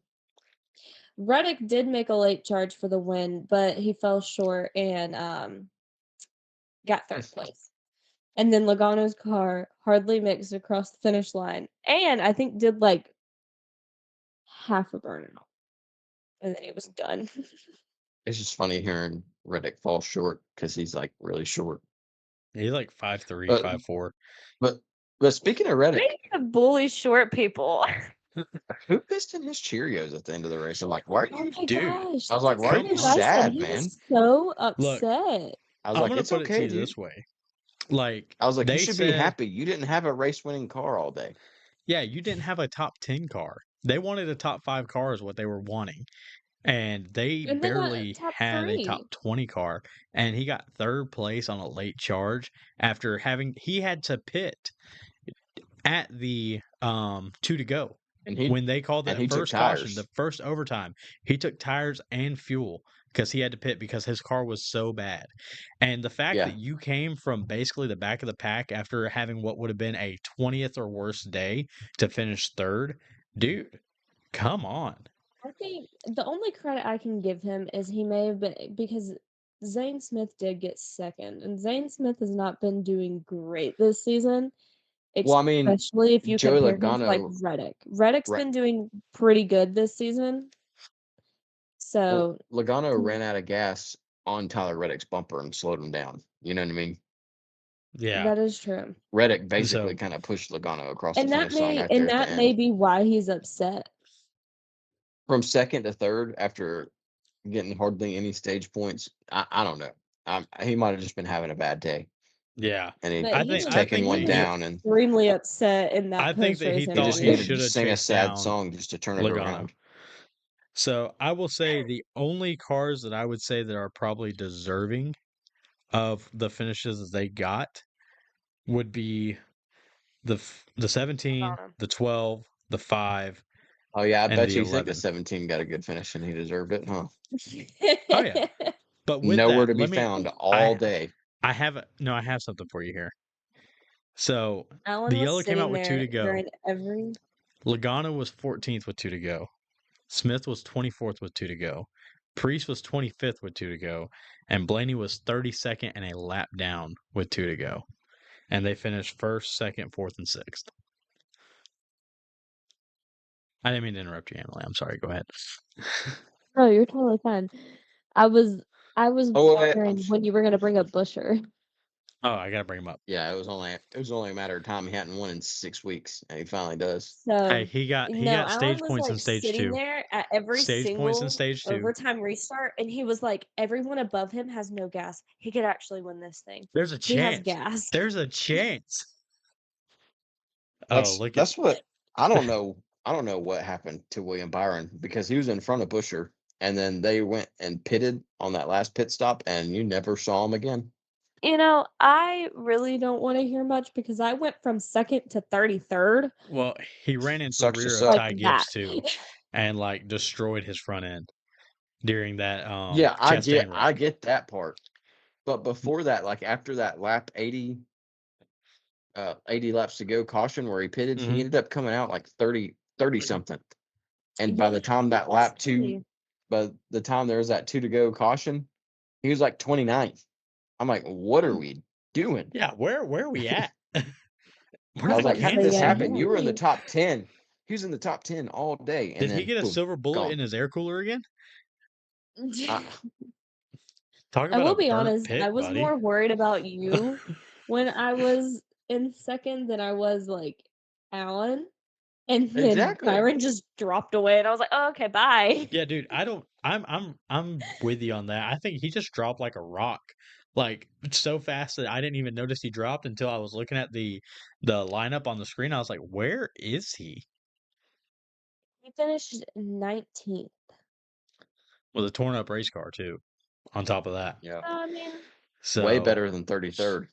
Reddick did make a late charge for the win, but he fell short and got third place. And then Logano's car hardly makes it across the finish line, and I think did like half a burnout, and then he was done. it's just funny hearing Reddick fall short because he's like really short. He's like 5'3", But 5'4". but speaking of Reddick, They need to bully short people. who pissed in his Cheerios at the end of the race? I'm like, why are Oh you, my Dude, gosh! I was like, why are That's you what I said. sad, He man? was so Look, upset. I was I'm like, gonna it's put it to okay, you dude. this way. Like, I was like, you they should be said, happy. You didn't have a race-winning car all day. yeah, you didn't have a top 10 car. They wanted a top 5 car is what they were wanting. And they And they got barely top had a top 3. 20 car. And he got third place on a late charge after he had to pit at the 2 to go. And When they called that he took first caution, the tires. first overtime, he took tires and fuel because he had to pit because his car was so bad. And the fact Yeah. that you came from basically the back of the pack after having what would have been a 20th or worse day to finish third, dude, come on. I think the only credit I can give him is he may have been because Zane Smith did get second, and Zane Smith has not been doing great this season. Well, I mean, Especially if you Joey compare him to like Logano, Reddick. Reddick's Right. been doing pretty good this season. So Logano ran out of gas on Tyler Reddick's bumper and slowed him down. You know what I mean? Yeah. that is true. Reddick basically So- kind of pushed Logano across the And that finish line may right there and at that the may end. be why he's upset. From second to third after getting hardly any stage points, I don't know. He might have just been having a bad day, Yeah. and he But I he think was, I taking think one he that was down, and extremely upset in that I think that he post-race thought just he interview. needed should to have sing a chased sad down song just to turn it Logano. around. So I will say the only cars that I would say that are probably deserving of the finishes that they got would be the 17, Logano. the 12, the 5, Oh yeah, I and bet the you think the 11. 17 got a good finish and he deserved it, huh? Oh yeah. But with Nowhere that, to be found all day. I have something for you here. So Alan the was yellow came out sitting with 2 there to go. during every Logano was 14th with 2 to go. Smith was 24th with 2 to go. Priest was 25th with 2 to go. And Blaney was 32nd and a lap down with 2 to go. And they finished first, second, fourth, and sixth. I didn't mean to interrupt you, Emily. I'm sorry. Go ahead. No, you're totally fine. I was Oh, wait, wondering when you were gonna bring up Busher. Oh, I gotta bring him up. yeah, it was only a matter of time. He hadn't won in 6 weeks, and he finally does. So Hey, he got Alan stage was points in like stage sitting 2. there at every Stage points in single stage 2. overtime restart, and he was like, "Everyone above him has no gas. He could actually win this thing. There's a He has chance. gas." There's a chance. That's, Oh, look that's what I don't know. I don't know what happened to William Byron because he was in front of Busher, and then they went and pitted on that last pit stop, and you never saw him again. You know, I really don't want to hear much because I went from second to 33rd. Well, he ran into the Sucks to rear of suck. Ty Like Gibbs that. too, and like destroyed his front end during that Yeah, Chastain wreck. I get that part. But before that, like after that lap 80, 80 laps to go caution where he pitted. He Mhm. ended up coming out like 30 something. And by Yeah, the time that that's lap crazy. 2, by the time there was that 2 to go caution, he was like 29th. I'm like, what are we doing? Yeah, where are we at? We're I not was in like, how did But this Kansas yeah, happen? anymore. You were in the he top 10. He was in the top 10 all day, and Did he then get a boom, silver bullet gone. in his air cooler again? I, Talk I about will a be burnt honest, I pit, was buddy. more worried about you when I was in second than I was like Alan. And then exactly. Byron just dropped away and I was like, oh, okay, bye. Yeah, dude, I'm with you on that. I think he just dropped like a rock. Like so fast that I didn't even notice he dropped until I was looking at the lineup on the screen. I was like, "Where is he?" He finished 19th. With a torn up race car too. On top of that. Yeah. I mean, Way So, better than 33rd.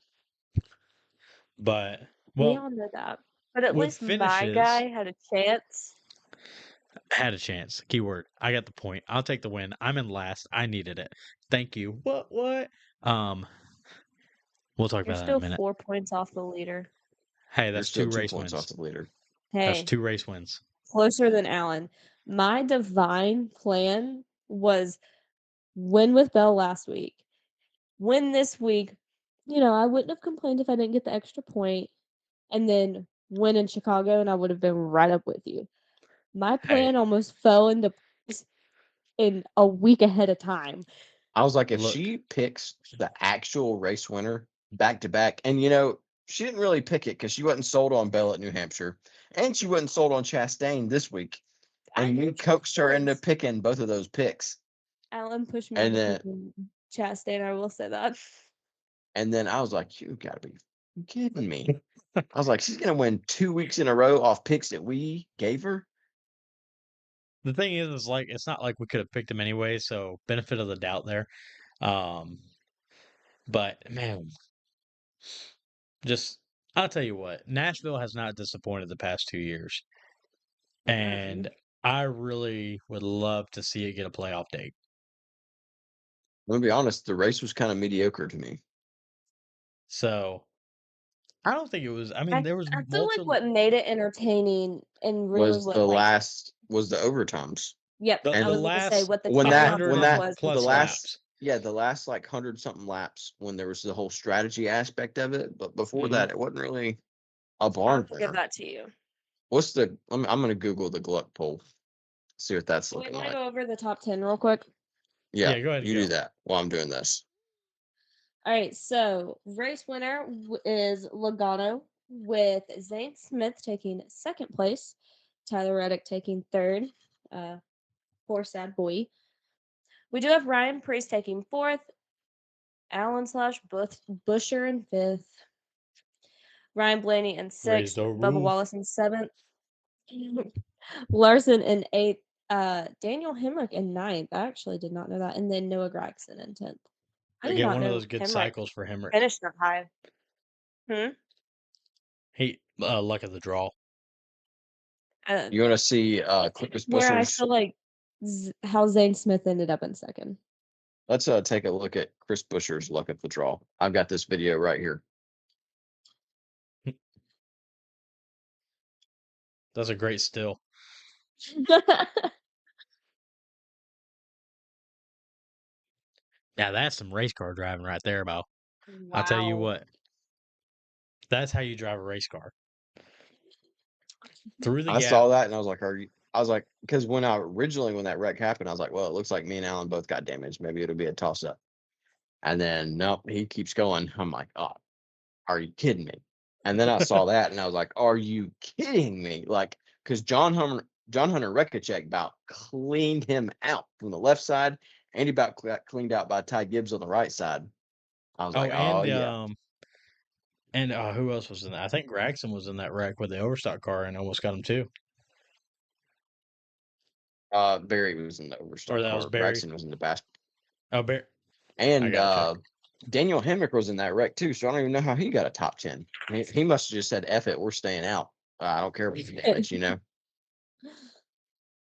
but we well, all know that. But at with least my finishes, guy had a chance. had a chance. Keyword. I got the point. I'll take the win. I'm in last. I needed it. Thank you. What? We'll talk You're about that in a still minute. 4 points off the leader. Hey, You're that's still 2 2 race points off wins. the leader. That's Hey, 2 race wins. closer than Alan. My divine plan was win with Bell last week, win this week. I wouldn't have complained if I didn't get the extra point, and then win in Chicago, and I would have been right up with you. My Hey, plan almost fell into place in a week ahead of time. I was like, if look. she picks the actual race winner back to back, and she didn't really pick it because she wasn't sold on Bell at New Hampshire, and she wasn't sold on Chastain this week, and you coaxed her into picking both of those picks. Alan pushed me And into then, picking Chastain, I will say that. and then I was like, you gotta be kidding me. I was like, she's gonna win 2 weeks in a row off picks that we gave her. The thing is like it's not like we could have picked him anyway, so benefit of the doubt there. But man, just I'll tell you what, Nashville has not disappointed the past 2 years. And I really would love to see it get a playoff date. I'm gonna be honest, the race was kind of mediocre to me. So I don't think it was. I mean, there was I feel like multiple. what made it entertaining and really Was what the like overtimes. yep, The I was gonna say last what the When turnaround when 100 time that was plus the last laps. the last like 100-something laps when there was the whole strategy aspect of it, but before that it wasn't really a I'll barn have to give burner. that to you. What's the? I'm gonna Google the Gluck poll, see what that's Do we looking want to like. go over the top 10 real quick? Yeah, Yeah, go ahead and you do go. that while I'm doing this. All right, so race winner is Logano with Zane Smith taking second place, Tyler Reddick taking third. Poor sad boy. We do have Ryan Priest taking fourth, Alan / Busher in fifth, Ryan Blaney in Raised sixth, our Bubba roof. Wallace in seventh, Larson in eighth, Daniel Hemrick in ninth. I actually did not know that, and then Noah Gragson in 10th. I did Get not one of know those good Hemrick cycles for Hemrick. finished that high. He luck of the draw. You want to see quickest Where I bushers? feel like how Zane Smith ended up in second. Let's take a look at Chris Buescher's luck at the draw. I've got this video right here. That's a great still. Now that's some race car driving right there, Bo. Wow. I'll tell you what. That's how you drive a race car. Through the I gap. saw that and I was like, because when that wreck happened, I was like, well, it looks like me and Alan both got damaged. Maybe it'll be a toss up. And then nope, he keeps going. I'm like, oh, are you kidding me? And then I saw that and I was like, are you kidding me? Like, because John Hunter Rekachek about cleaned him out from the left side, and he about got cleaned out by Ty Gibbs on the right side. I was like, oh yeah. And who else was in that? I think Gragson was in that wreck with the overstock car and almost got him too. Barry was in the overstock Or that car. was Barry. Braxton was in the back. Oh, Barry. And Daniel Hemrick was in that wreck too, so I don't even know how he got a top 10. He must have just said, F it, we're staying out. I don't care if it's damage,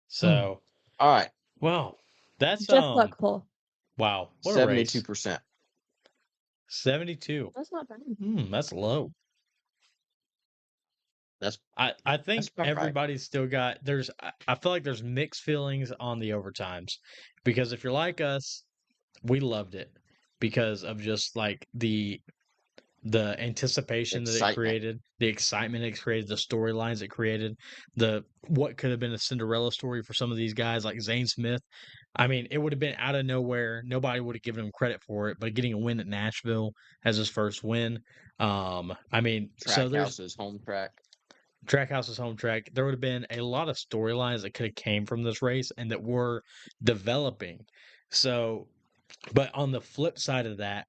So, all right. Well, that's Jeff Luck pull. Wow, what 72%. 72. That's not bad. That's low. I think about right. everybody's still got I feel like there's mixed feelings on the overtimes because if you're like us, we loved it because of just like the anticipation that it Excitement. created, the excitement it created, the storylines it created, the what could have been a Cinderella story for some of these guys like Zane Smith. I mean, it would have been out of nowhere. Nobody would have given him credit for it, but getting a win at Nashville as his first win. I mean, so there's Trackhouse's home track. Trackhouse's home track. There would have been a lot of storylines that could have came from this race and that were developing. So, but on the flip side of that,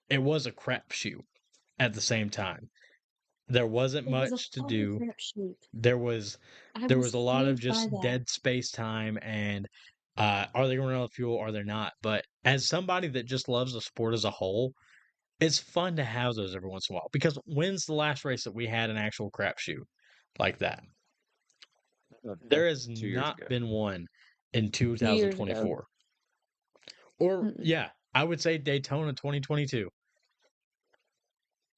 it was a crapshoot at the same time. There wasn't It was a much to fucking do. crapshoot. There was I there was was a lot of saved by just that. dead space time and are they going to run out of fuel? Are they not? But as somebody that just loves the sport as a whole, it's fun to have those every once in a while. Because when's the last race that we had an actual crapshoot like that? There has 2 years not ago. been one in 2 years ago. 2024. Or Mm-mm. yeah, I would say Daytona 2022.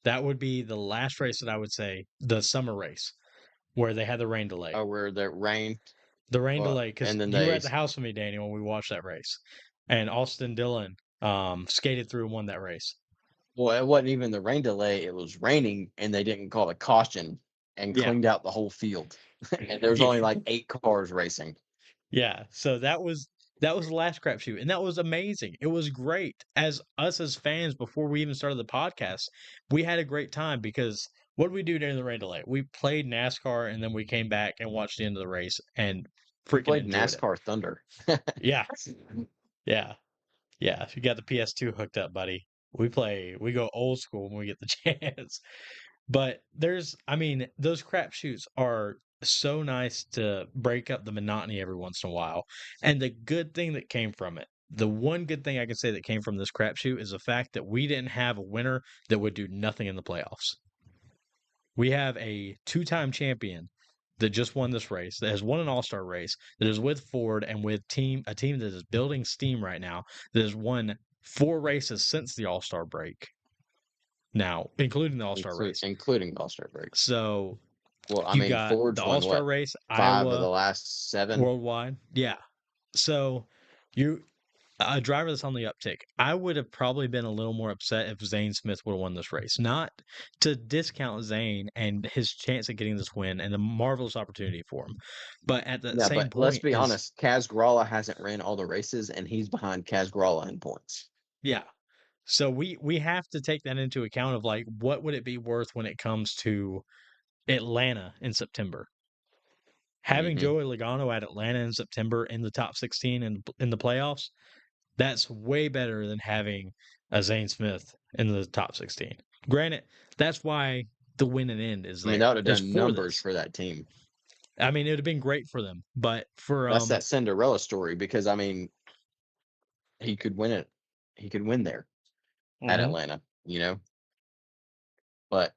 That would be the last race that I would say, the summer race, where they had the rain delay. Oh, where the rain. The rain Well, delay, because and then you were they. at the house with me, Daniel, when we watched that race. And Austin Dillon skated through and won that race. Well, it wasn't even the rain delay. It was raining, and they didn't call a caution and Yeah. cleaned out the whole field. And there was only like 8 cars racing. Yeah, so that was the last crapshoot, and that was amazing. It was great. As us as fans, before we even started the podcast, we had a great time because what did we do during the rain delay? We played NASCAR, and then we came back and watched the end of the race and We freaking played enjoyed it. NASCAR Thunder. Yeah, yeah, yeah. If you got the PS2 hooked up, buddy, we go old school when we get the chance. But I mean, those crapshoots are so nice to break up the monotony every once in a while. And the good thing that came from it, the one good thing I can say that came from this crapshoot is the fact that we didn't have a winner that would do nothing in the playoffs. We have a two-time champion that just won this race, that has won an all-star race, that is with Ford and with a team that is building steam right now, that has won 4 races since the all-star break. Now, including the all-star race. Including the all-star break. So, well, I you mean, got Ford's the won all-star what? race, 5 Iowa, of the last 7 worldwide. Yeah. So, a driver that's on the uptick. I would have probably been a little more upset if Zane Smith would have won this race. Not to discount Zane and his chance at getting this win and the marvelous opportunity for him, but at the same but let's point, be honest. Kaz Gralla hasn't ran all the races, and he's behind Kaz Gralla in points. Yeah. So we have to take that into account of like what would it be worth when it comes to Atlanta in September. Having Joey Logano at Atlanta in September in the top 16 in the playoffs, that's way better than having a Zane Smith in the top 16. Granted, that's why the win and end is there. I mean, that would have done numbers for that team. I mean, it would have been great for them, but for that's that Cinderella story because I mean, he could win it. He could win there at Atlanta, you know. But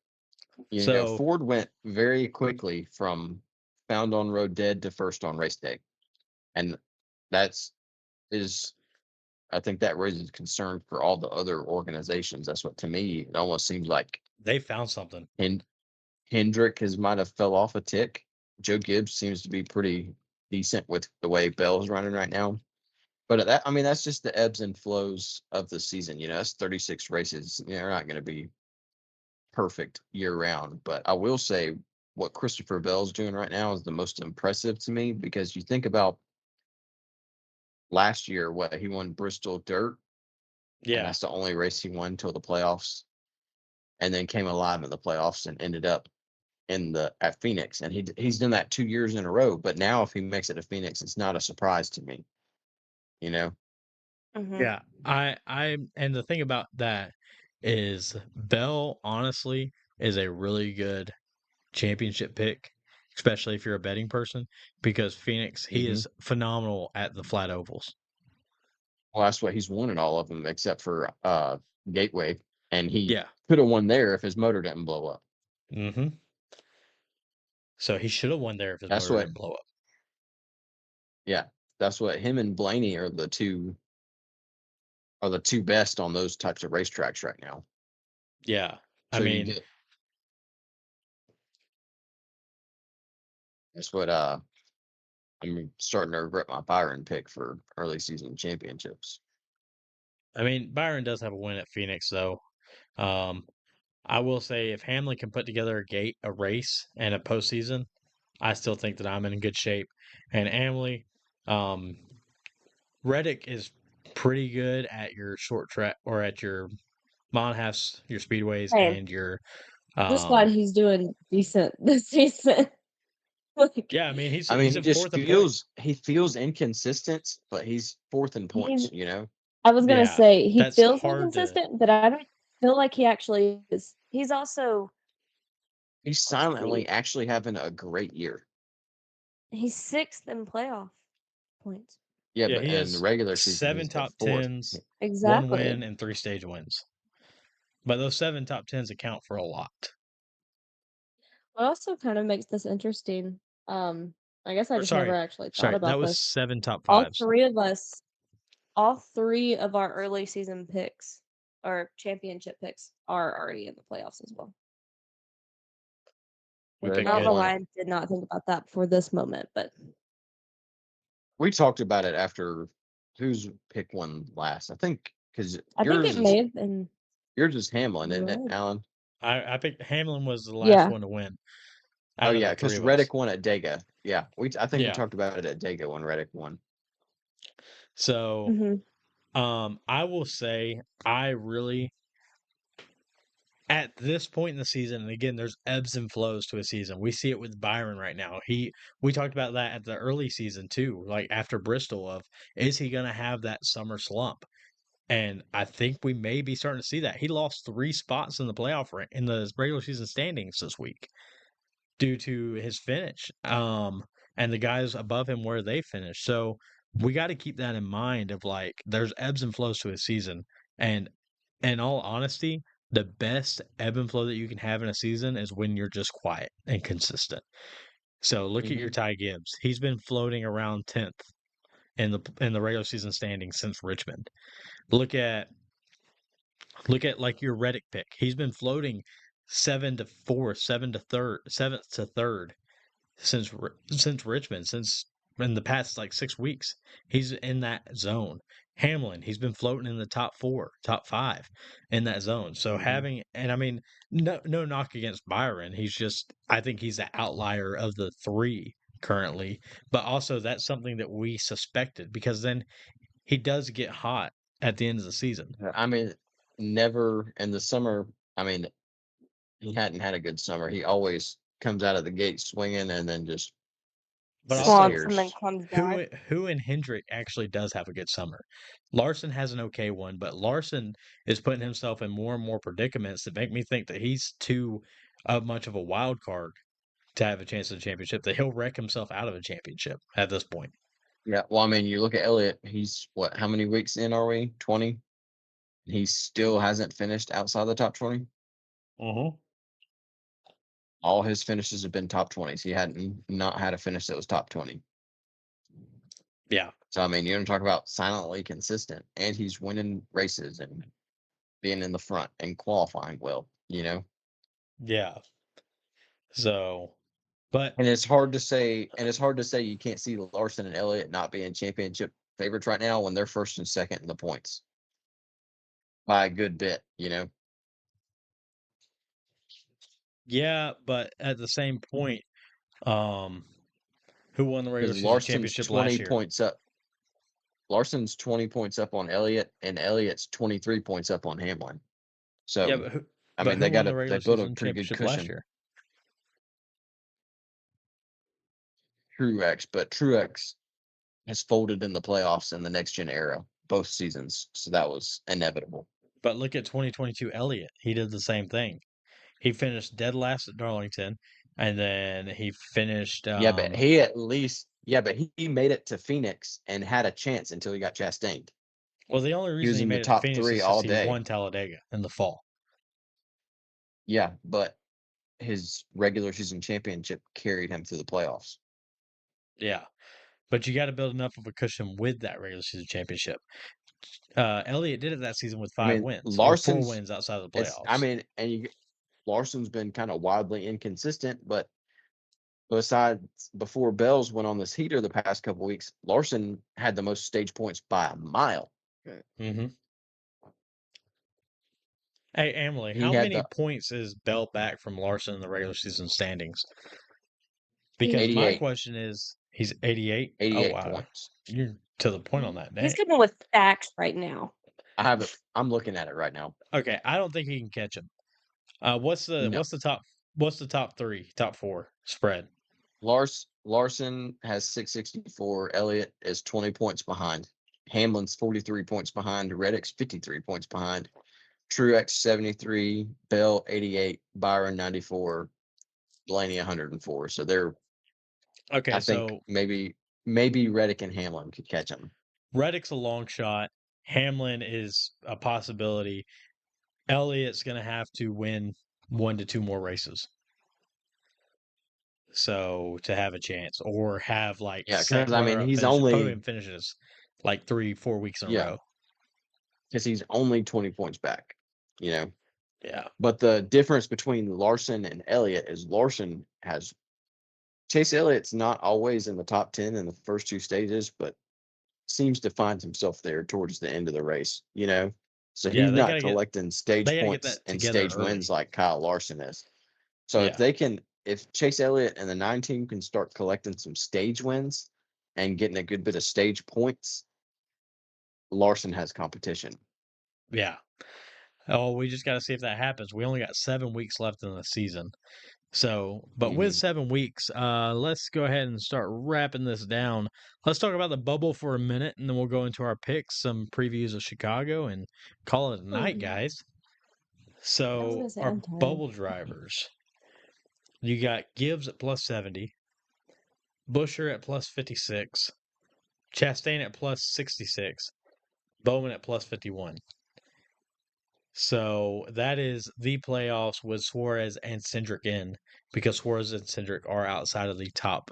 you know, Ford went very quickly from found on road dead to first on race day, and I think that raises concern for all the other organizations. That's what to me it almost seems like they found something. And Hendrick might have fell off a tick. Joe Gibbs seems to be pretty decent with the way Bell's running right now. But that's just the ebbs and flows of the season. You know, that's 36 races. They're not going to be perfect year round. But I will say what Christopher Bell's doing right now is the most impressive to me because you think about last year, what he won Bristol Dirt. Yeah. And that's the only race he won until the playoffs. And then came alive in the playoffs and ended up at Phoenix. And he's done that 2 years in a row. But now if he makes it to Phoenix, it's not a surprise to me. You know? Yeah. And the thing about that is Bell honestly is a really good championship pick, especially if you're a betting person, because Phoenix, he is phenomenal at the flat ovals. Well, that's what he's won in all of them except for Gateway. And he could have won there if his motor didn't blow up. So he should have won there if his motor didn't blow up. Yeah. That's what him and Blaney are the two best on those types of racetracks right now. Yeah. So I mean, That's what I'm starting to regret my Byron pick for early season championships. I mean, Byron does have a win at Phoenix, though. I will say if Hamlin can put together a race and a postseason, I still think that I'm in good shape. And Amley, Reddick is pretty good at your short track or at your mile and a halfs, your speedways, Same. and your This squad, he's doing decent this season. Like, yeah, I mean he in just fourth in points. feels inconsistent, but he's fourth in points, you know? I was gonna Yeah, say he that's feels hard to. inconsistent, but I don't feel like he actually is. He's also He's silently actually having a great year. he's 6th in playoff points. Yeah, Yeah, but he in the has regular season, 7 he's the top fourth. 10s, 1 Exactly. win, and 3 stage wins. But those 7 top 10s account for a lot. What also kind of makes this interesting, I guess I Or just sorry, never actually thought sorry, that about was this. 7 top All 5s. 3 of us, all 3 of our early season picks or championship picks are already in the playoffs as well. We I picked don't know good. why I did not think about that for this moment, but We talked about it after whose pick won last. I think because I think it may have been yours is Hamlin, isn't it, Red. Alan? I picked Hamlin was the last Yeah. one to win Oh out of yeah, the 3 because of us. Reddick won at Dega. Yeah, I think we Yeah. talked about it at Dega when Reddick won. So, Mhm. I will say I really at this point in the season, and again, there's ebbs and flows to a season. We see it with Byron right now. We talked about that at the early season too, like after Bristol of is he gonna have that summer slump? And I think we may be starting to see that. He lost 3 spots in the in the regular season standings this week due to his finish. And the guys above him where they finished. So we got to keep that in mind of like there's ebbs and flows to a season. And in all honesty, the best ebb and flow that you can have in a season is when you're just quiet and consistent. So look at your Ty Gibbs. He's been floating around 10th in the regular season standings since Richmond. Look at like your Reddick pick. He's been floating 7 to 4, 7 to 3rd, 7th to 3rd since Richmond, since in the past like 6 weeks. He's in that zone. Hamlin, he's been floating in the top 4, top 5 in that zone. So having, and I mean, no knock against Byron. He's just, I think he's the outlier of the 3 currently. But also that's something that we suspected because then he does get hot at the end of the season. I mean, never in the summer. I mean, he hadn't had a good summer. He always comes out of the gate swinging and then just But Swamps also, and then comes back. who in Hendrick actually does have a good summer? Larson has an okay one, but Larson is putting himself in more and more predicaments that make me think that he's too much of a wild card to have a chance at a championship, that he'll wreck himself out of a championship at this point. Yeah, well, I mean, you look at Elliott. He's what? How many weeks in are we? 20. He still hasn't finished outside the top 20. All his finishes have been top 20s. He hadn't not had a finish that was top 20. Yeah. So I mean, you're gonna talk about silently consistent, and he's winning races and being in the front and qualifying well. You know. Yeah. So, but And it's hard to say. And it's hard to say you can't see Larson and Elliott not being championship favorites right now when they're first and second in the points by a good bit. You know. yeah, but at the same point, who won the regular Because season Larson's championship 20 last year? points up. Larson's 20 points up on Elliott, and Elliott's 23 points up on Hamlin. So Yeah, but I mean, who won the they regular built a season pretty good championship last cushion. year? Truex, but Truex has folded in the playoffs in the next gen era both seasons, so that was inevitable. But look at 2022 Elliott. He did the same thing. He finished dead last at Darlington, and then he finished. Yeah, but he made it to Phoenix and had a chance until he got Chastained. Well, the only He reason was he in the made it to top Phoenix 3 is all because he day. won Talladega in the fall. Yeah, but his regular season championship carried him through the playoffs. Yeah, but you got to build enough of a cushion with that regular season championship. Elliott did it that season with 5 wins or 4 wins outside of the playoffs. Larson's been kind of wildly inconsistent, but besides before Bells went on this heater the past couple weeks, Larson had the most stage points by a mile. Mm-hmm. Hey, Emily, He how had many the points is Bell back from Larson in the regular season standings? Because my 88, question is, he's 88? Oh, 88 wow. points. You're to the point on that, He's dang. good with facts right now. I have it. I'm looking at it right now. Okay, I don't think he can catch him. What's No, the top three, top four spread? Larson has 664. Elliott is 20 points behind. Hamlin's 43 points behind. Reddick's 53 points behind. Truex 73. Bell 88. Byron 94. Blaney 104. So they're, Okay, I think so maybe Reddick and Hamlin could catch him. Reddick's a long shot. Hamlin is a possibility. Elliott's going to have to win 1 to 2 more races. So to have a chance, or have like Yeah, set because I mean runner-up he's finish, only podium finishes like 3-4 weeks in a row. because he's only 20 points back. You know. Yeah. But the difference between Larson and Elliott is Larson has Chase Elliott's not always in the top 10 in the first two stages, but seems to find himself there towards the end of the race, you know? So Yeah, he's not collecting stage they gotta get points that and together stage early. wins like Kyle Larson is. So Yeah. if Chase Elliott and the 9 team can start collecting some stage wins and getting a good bit of stage points, Larson has competition. Yeah. Oh, we just got to see if that happens. We only got 7 weeks left in the season. So, but with 7 weeks, let's go ahead and start wrapping this down. Let's talk about the bubble for a minute, and then we'll go into our picks, some previews of Chicago, and call it a night, guys. So, say, our I'm tired. bubble drivers, you got Gibbs at plus 70, Busher at plus 56, Chastain at plus 66, Bowman at plus 51. So that is the playoffs with Suarez and Cindric in, because Suarez and Cindric are outside of the top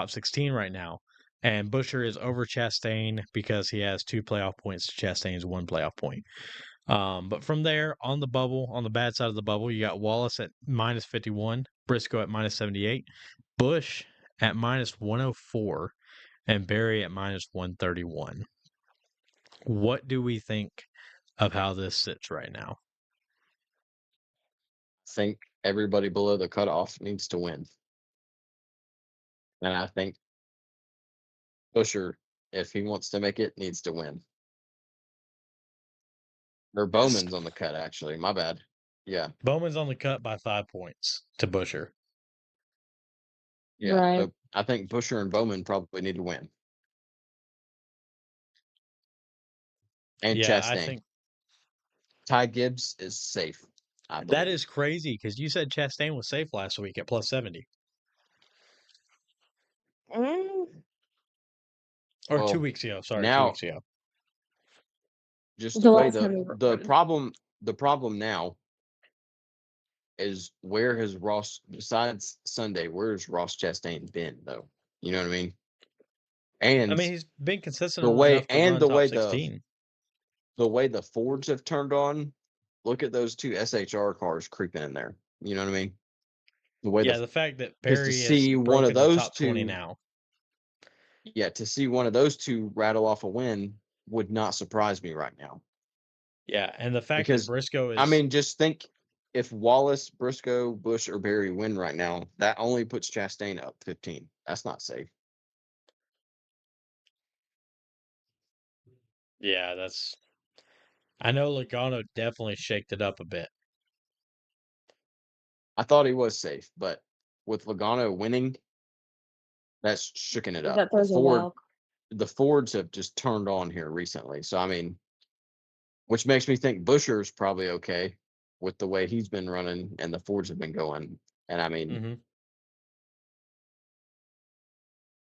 16 right now. And Busher is over Chastain because he has 2 playoff points to Chastain's 1 playoff point. But from there, on the bubble, on the bad side of the bubble, you got Wallace at minus 51, Briscoe at minus 78, Busch at minus 104, and Berry at minus 131. What do we think of how this sits right now? I think everybody below the cutoff needs to win. And I think Busher, if he wants to make it, needs to win. Or Bowman's on the cut, actually. My bad. Yeah. Bowman's on the cut by 5 points to Busher. Yeah. Right. So I think Busher and Bowman probably need to win. And Yeah, Chastain. I think Ty Gibbs is safe. that is crazy because you said Chastain was safe last week at plus 70. Mm, Or Well, 2 weeks ago. Sorry, 2 now, weeks ago. just the the way last time we the recorded. problem now is where has Ross, besides Sunday, where's Ross Chastain been though? You know what I mean? And I mean, he's been consistent the way enough to run top 16. the way the Fords have turned on, look at those 2 SHR cars creeping in there. You know what I mean? The way Yeah, the fact that because to Berry has see one of broken the those top 20 two now. Yeah, to see one of those two rattle off a win would not surprise me right now. Yeah, and the fact that Because Briscoe I is mean, just think if Wallace, Briscoe, Bush, or Berry win right now, that only puts Chastain up 15. That's not safe. yeah, that's I know Logano definitely shaked it up a bit. I thought he was safe, but with Logano winning, that's shooken it up. That throws a wild. The Fords have just turned on here recently. So I mean, which makes me think Busher's probably okay with the way he's been running and the Fords have been going. And I mean,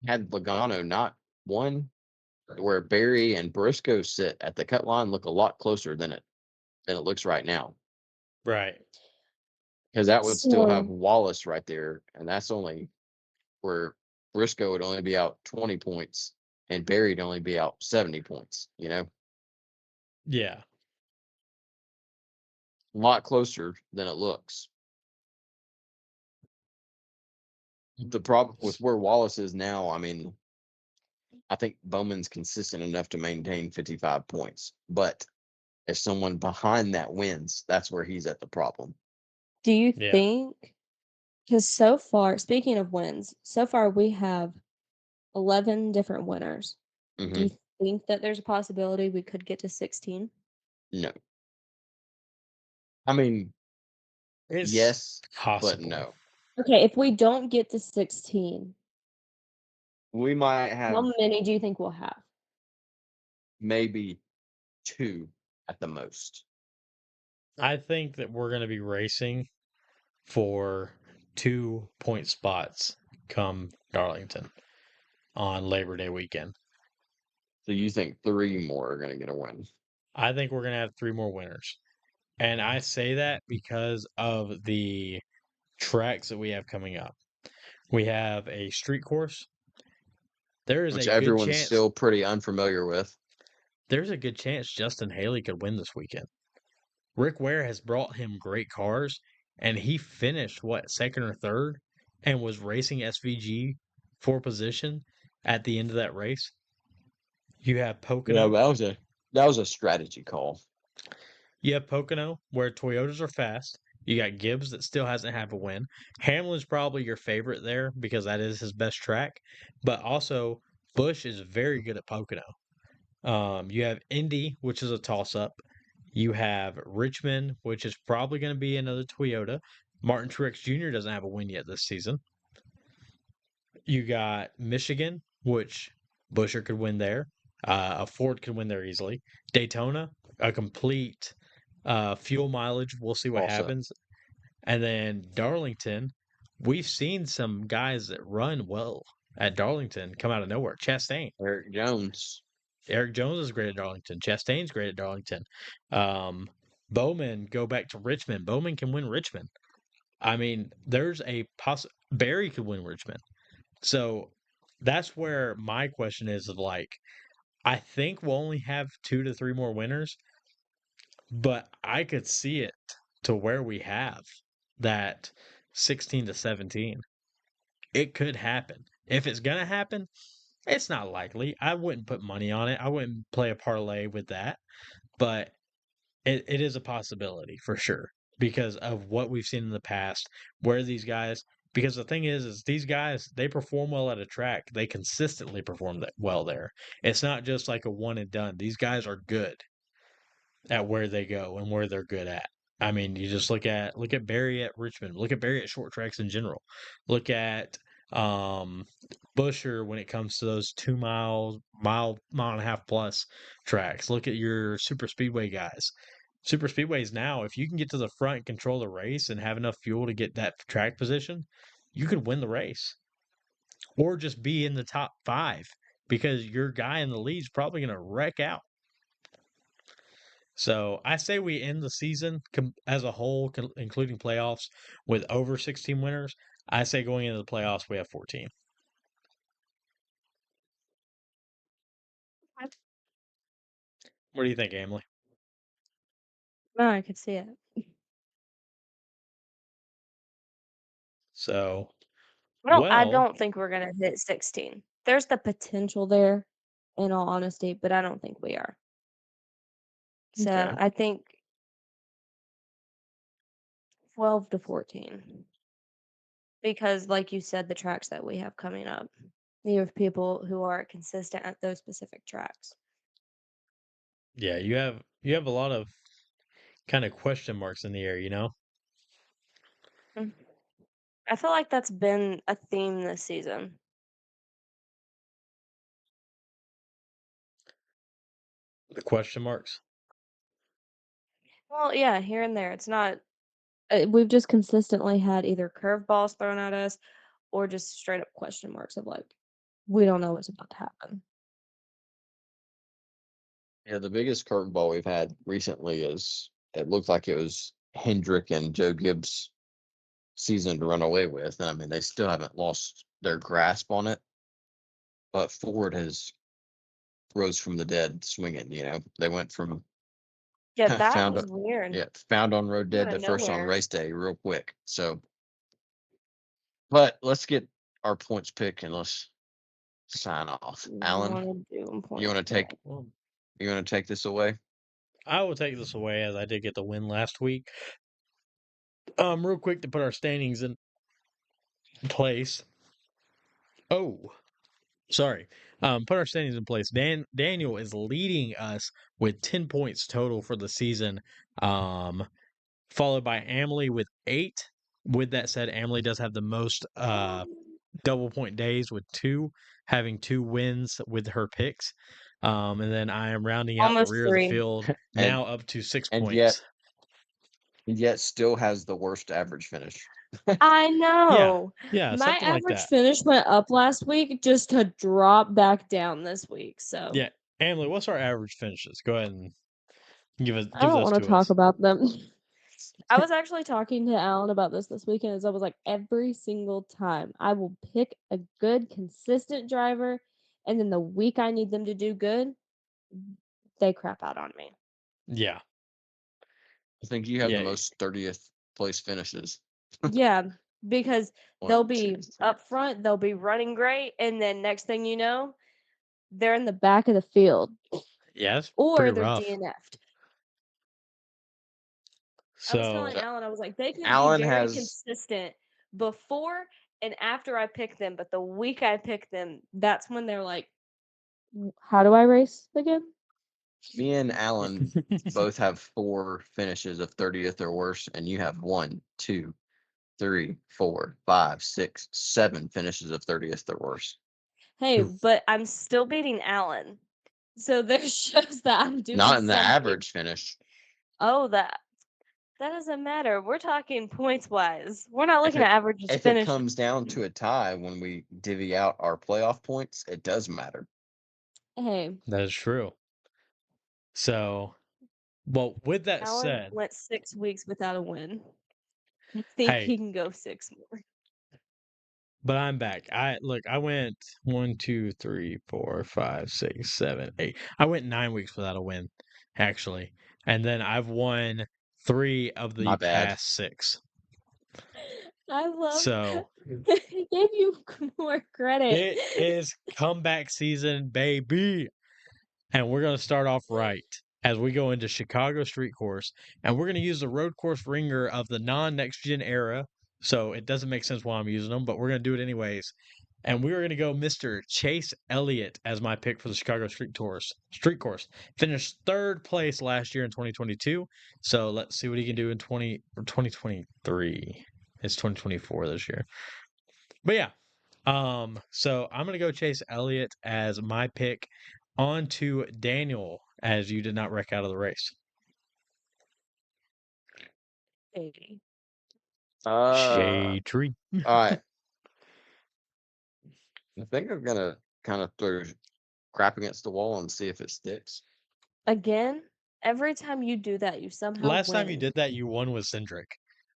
had Logano not won, where Berry and Briscoe sit at the cut line, look a lot closer than it looks right now. Right. Because that would still have So, Wallace right there, and that's only where Briscoe would only be out 20 points and Berry'd only be out 70 points, you know? Yeah. A lot closer than it looks. The problem with where Wallace is now, I mean, I think Bowman's consistent enough to maintain 55 points. But if someone behind that wins, that's where he's at the problem. Do you Yeah. think? Because so far, speaking of wins, so far we have 11 different winners. Do hmm you think that there's a possibility we could get to 16? No. I mean, It's yes, but possible. no. Okay, if we don't get to 16, We might how have many do you think we'll have? maybe 2 at the most. I think that we're going to be racing for 2-point spots come Darlington on Labor Day weekend. So you think 3 more are going to get a win? I think we're going to have 3 more winners. And I say that because of the tracks that we have coming up. We have a street course. There is Which a good everyone's chance. still pretty unfamiliar with. There's a good chance Justin Haley could win this weekend. Rick Ware has brought him great cars, and he finished second or third, and was racing SVG for position at the end of that race. You have Yeah, Pocono. that was a strategy call. You have Pocono, where Toyotas are fast. You got Gibbs that still hasn't had a win. Hamlin's probably your favorite there because that is his best track. But also, Busch is very good at Pocono. You have Indy, which is a toss-up. You have Richmond, which is probably going to be another Toyota. Martin Truex Jr. doesn't have a win yet this season. You got Michigan, which Buescher could win there. A Ford could win there easily. Daytona, a complete fuel mileage. We'll see what happens. And then Darlington, we've seen some guys that run well at Darlington come out of nowhere. Chastain. Eric Jones. Eric Jones is great at Darlington. Chastain's great at Darlington. Bowman, go back to Richmond. Bowman can win Richmond. I mean, there's a Barry could win Richmond. So that's where my question is of like, I think we'll only have 2 to 3 more winners, but I could see it to where we have that 16 to 17. It could happen. If it's going to happen, it's not likely. I wouldn't put money on it. I wouldn't play a parlay with that, but it is a possibility for sure because of what we've seen in the past where these guys, because the thing is these guys, they perform well at a track. They consistently perform that well there. It's not just like a one and done. These guys are good at where they go and where they're good at. I mean, you just look at Barry at Richmond, look at Barry at short tracks in general. Look at Buescher when it comes to those 2 mile and a half plus tracks. Look at your super speedway guys. Super speedways now, if you can get to the front and control the race and have enough fuel to get that track position, you could win the race. Or just be in the top 5 because your guy in the lead is probably going to wreck out. So I say we end the season as a whole, including playoffs, with over 16 winners. I say going into the playoffs, we have 14. What do you think, Emily? No, I could see it. So, I don't think we're gonna hit 16. There's the potential there, in all honesty, but I don't think we are. So okay. I think 12 to 14. Because like you said, the tracks that we have coming up, you have people who are consistent at those specific tracks. Yeah, you have a lot of kind of question marks in the air, you know? I feel like that's been a theme this season. The question marks. Well, yeah, here and there. It's not. We've just consistently had either curveballs thrown at us or just straight up question marks of like, we don't know what's about to happen. Yeah, the biggest curveball we've had recently is it looked like it was Hendrick and Joe Gibbs' season to run away with. And I mean, they still haven't lost their grasp on it. But Ford has rose from the dead swinging. You know, they went from Yeah, that found was weird. found on road dead Out to of first on nowhere. race day real quick. So, but let's get our points pick and let's sign off. You Alan, wanna do you want points to take pick. this away? I will take this away as I did get the win last week. Real quick to put our standings in place. Oh, sorry. Put our standings in place. Daniel is leading us with 10 points total for the season. Followed by Emily with 8. With that said, Emily does have the most double point days with 2, having 2 wins with her picks. And then I am rounding out the Almost rear of the 3. field, now up to 6 and points. yet still has the worst average finish. I know. Yeah, My something like average that. finish went up last week just to drop back down this week. So Yeah, Emily, what's our average finishes? Go ahead and give I those don't want to to talk us. about them. I was actually talking to Alan about this weekend. As I was like, every single time I will pick a good, consistent driver, and then the week I need them to do good, they crap out on me. Yeah. I think you have the Yeah. most 30th place finishes. Yeah, because they'll 1, be 2, 3. up front, they'll be running great, and then next thing you know, they're in the back of the field Yeah, it's or pretty they're rough. DNF'd. I was So telling Alan, I was like, they could be Alan very has consistent before and after I pick them, but the week I pick them, that's when they're like, how do I race again? me and Alan both have 4 finishes of 30th or worse, and you have 1, 2, 3, 4, 5, 6, 7 finishes of 30th or worse. Hey, but I'm still beating Alan. So there shows that I'm doing Not in the something. average finish. Oh, that doesn't matter. We're talking points wise. We're not looking at averages If it finished. comes down to a tie when we divvy out our playoff points, it does matter. Hey, that is true. So, well, with that Alan said, went 6 weeks without a win. I think hey, he can go 6 more. but I'm back. I went 1, 2, 3, 4, 5, 6, 7, 8. I went 9 weeks without a win, actually. And then I've won 3 of My the bad. past 6. I love So he gave you more credit. it is comeback season, baby. And we're going to start off right as we go into Chicago Street Course. And we're going to use the road course ringer of the non-next gen era. So it doesn't make sense why I'm using them, but we're going to do it anyways. And we were going to go Mr. Chase Elliott as my pick for the Chicago Street Course. Finished 3rd place last year in 2022. So let's see what he can do in 2023. It's 2024 this year. But yeah. So I'm gonna go Chase Elliott as my pick. On to Daniel, as you did not wreck out of the race. Baby. Shade tree. All right. I think I'm gonna kind of throw crap against the wall and see if it sticks. Again, every time you do that, you somehow Last win. time you did that, you won with Cindric.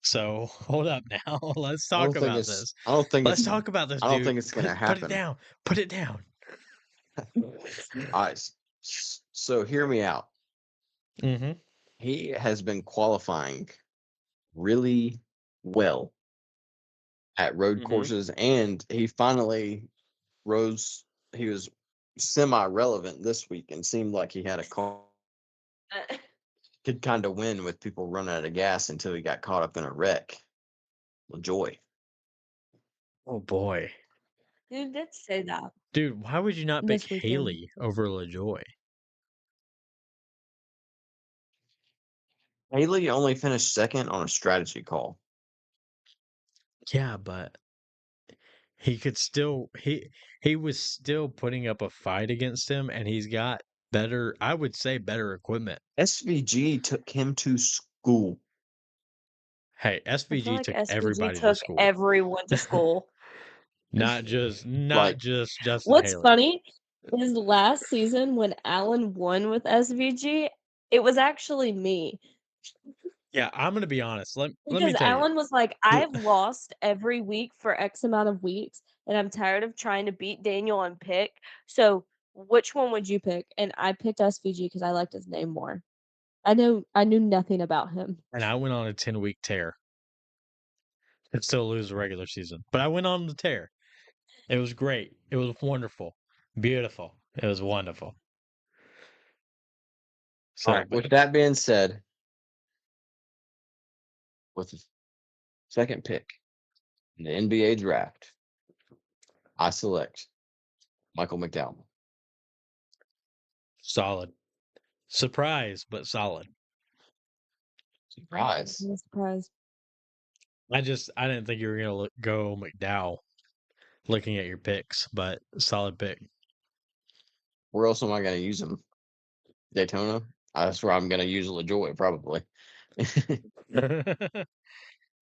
So hold up now. Let's I talk don't think about it's. this. I don't think Let's it's. talk about this, I don't dude. think it's gonna Put it happen. down. Put it down. All right. So hear me out. Mm-hmm. He has been qualifying really well at road courses, and he finally rose. He was semi-relevant this week and seemed like he had a car could kind of win with people running out of gas until he got caught up in a wreck. LaJoy. Oh boy. You did say that Dude, why would you not pick this weekend. Haley over LaJoy? Haley only finished 2nd on a strategy call. Yeah, but he could still he was still putting up a fight against him, and he's got better, I would say, better equipment. SVG took him to school. Hey, I feel SVG like took SVG everybody to took school, everyone to school. not just Like, Justin What's Haley. funny is last season when Alan won with SVG, it was actually me. Yeah, I'm gonna be honest. Let me Because tell you. Alan was like, I've lost every week for X amount of weeks, and I'm tired of trying to beat Daniel on pick. So which one would you pick? And I picked SVG because I liked his name more. I knew nothing about him. And I went on a 10-week tear. Could still lose the regular season, but I went on the tear. It was great. It was wonderful. Beautiful. It was wonderful. All right. With that being said, with the second pick in the NBA draft, I select Michael McDowell. Solid. Surprise, but solid. Surprise. I'm surprised. I didn't think you were gonna go McDowell looking at your picks, but solid pick. Where else am I going to use him? Daytona? That's where I'm going to use LaJoy, probably.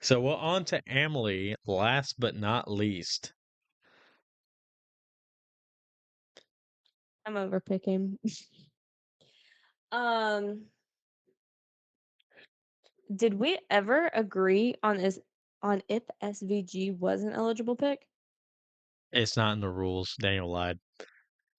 So we're on to Emily, last but not least. I'm overpicking. Did we ever agree on if SVG was an eligible pick? It's not in the rules. Daniel lied.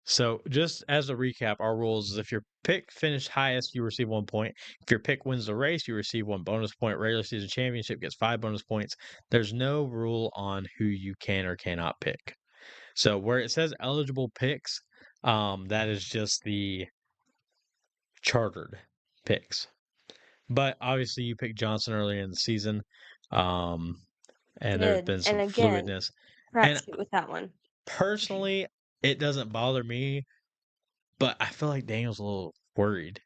So just as a recap, our rules is if your pick finished highest, you receive 1 point. If your pick wins the race, you receive 1 bonus point. Regular season championship gets 5 bonus points. There's no rule on who you can or cannot pick. So where it says eligible picks, that is just the chartered picks. But obviously you picked Johnson earlier in the season. And there's been some fluidness. Crapshoot with that one. Personally, it doesn't bother me, but I feel like Daniel's a little worried.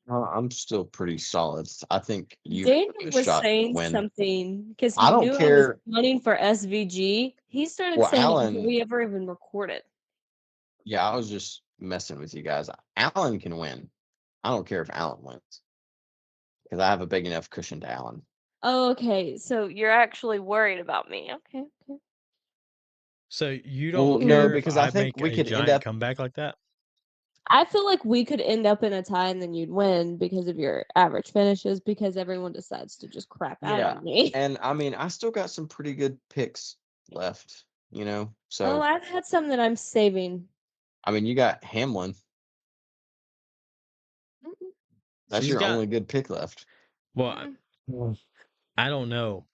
I'm still pretty solid. I think you Daniel was saying something because he knew I was running for SVG. He started saying it before we ever even recorded. Yeah, I was just messing with you guys. Allen can win. I don't care if Allen wins because I have a big enough cushion to Allen. Oh, okay. So you're actually worried about me. Okay. So you don't care because I think we could end up comeback like that? I feel like we could end up in a tie and then you'd win because of your average finishes because everyone decides to just crap out on me. And I mean, I still got some pretty good picks left, so. Oh, I've had some that I'm saving. I mean, you got Hamlin. That's your only good pick left. Well, I don't know.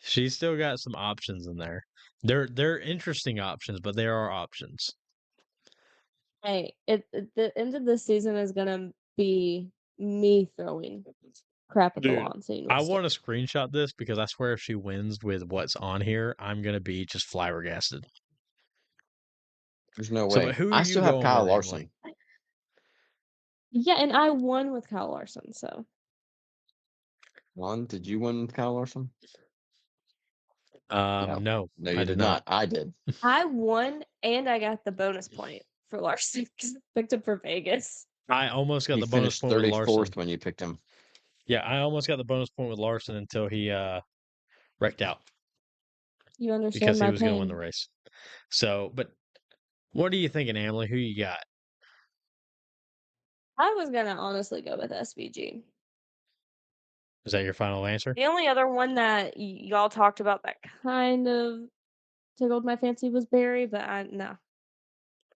She's still got some options in there. They're interesting options, but they are options. Hey, the end of the season is gonna be me throwing crap at the lawn. I want to screenshot this because I swear if she wins with what's on here, I'm gonna be just flabbergasted. There's no way. But who I still have Kyle Larson. Yeah, and I won with Kyle Larson, so. Did you win with Kyle Larson? No, you did not. I did. I won, and I got the bonus point for Larson because I picked him for Vegas. I almost got the bonus point with Larson. 34th when you picked him. Yeah, I almost got the bonus point with Larson until he wrecked out. You understand because my he was pain. going to win the race. So, but what are you thinking, Emily? Who you got? I was gonna honestly go with SVG. Is that your final answer? The only other one that y'all talked about that kind of tickled my fancy was Barry, but no.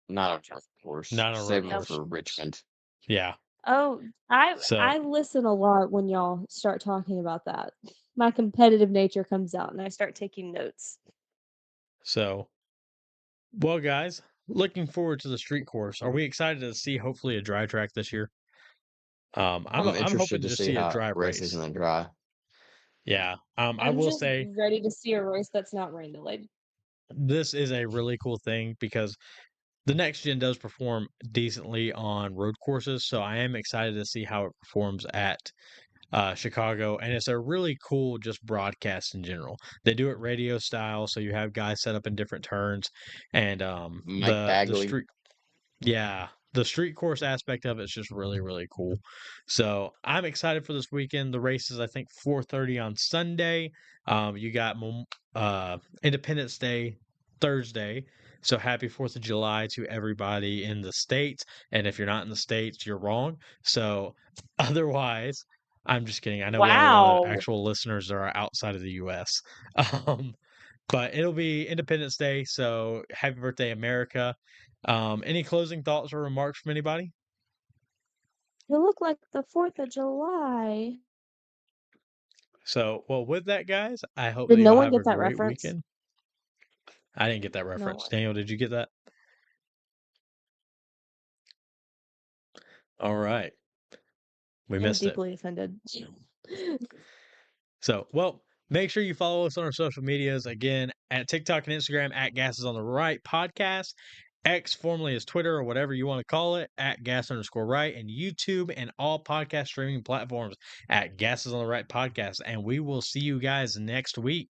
Not a road course. Not a road course for Richmond. Yeah. Oh, I listen a lot when y'all start talking about that. My competitive nature comes out, and I start taking notes. So, well, guys, looking forward to the street course. Are we excited to see hopefully a dry track this year? I'm hoping to see a dry race in the dry. Yeah. I will say ready to see a race that's not rain delayed. This is a really cool thing because the next gen does perform decently on road courses, so I am excited to see how it performs at Chicago, and it's a really cool just broadcast in general. They do it radio style, so you have guys set up in different turns, and the street, the street course aspect of it is just really, really cool. So I'm excited for this weekend. The race is, I think, 4:30 on Sunday. You got Independence Day Thursday. So happy 4th of July to everybody in the States. And if you're not in the States, you're wrong. So otherwise, I'm just kidding. I know we have a lot of actual listeners that are outside of the U.S. But it'll be Independence Day. So happy birthday, America. Any closing thoughts or remarks from anybody? You look like the 4th of July. So, well, with that, guys, I hope Did that no y'all one have a get that great reference? weekend. I didn't get that No reference. one. Daniel, did you get that? All right. We I'm missed it. deeply offended. So, well, make sure you follow us on our social medias again at TikTok and Instagram at Gas is on the Right Podcast, X formerly as Twitter or whatever you want to call it at gas_right, and YouTube and all podcast streaming platforms at Gas is on the Right Podcast. And we will see you guys next week.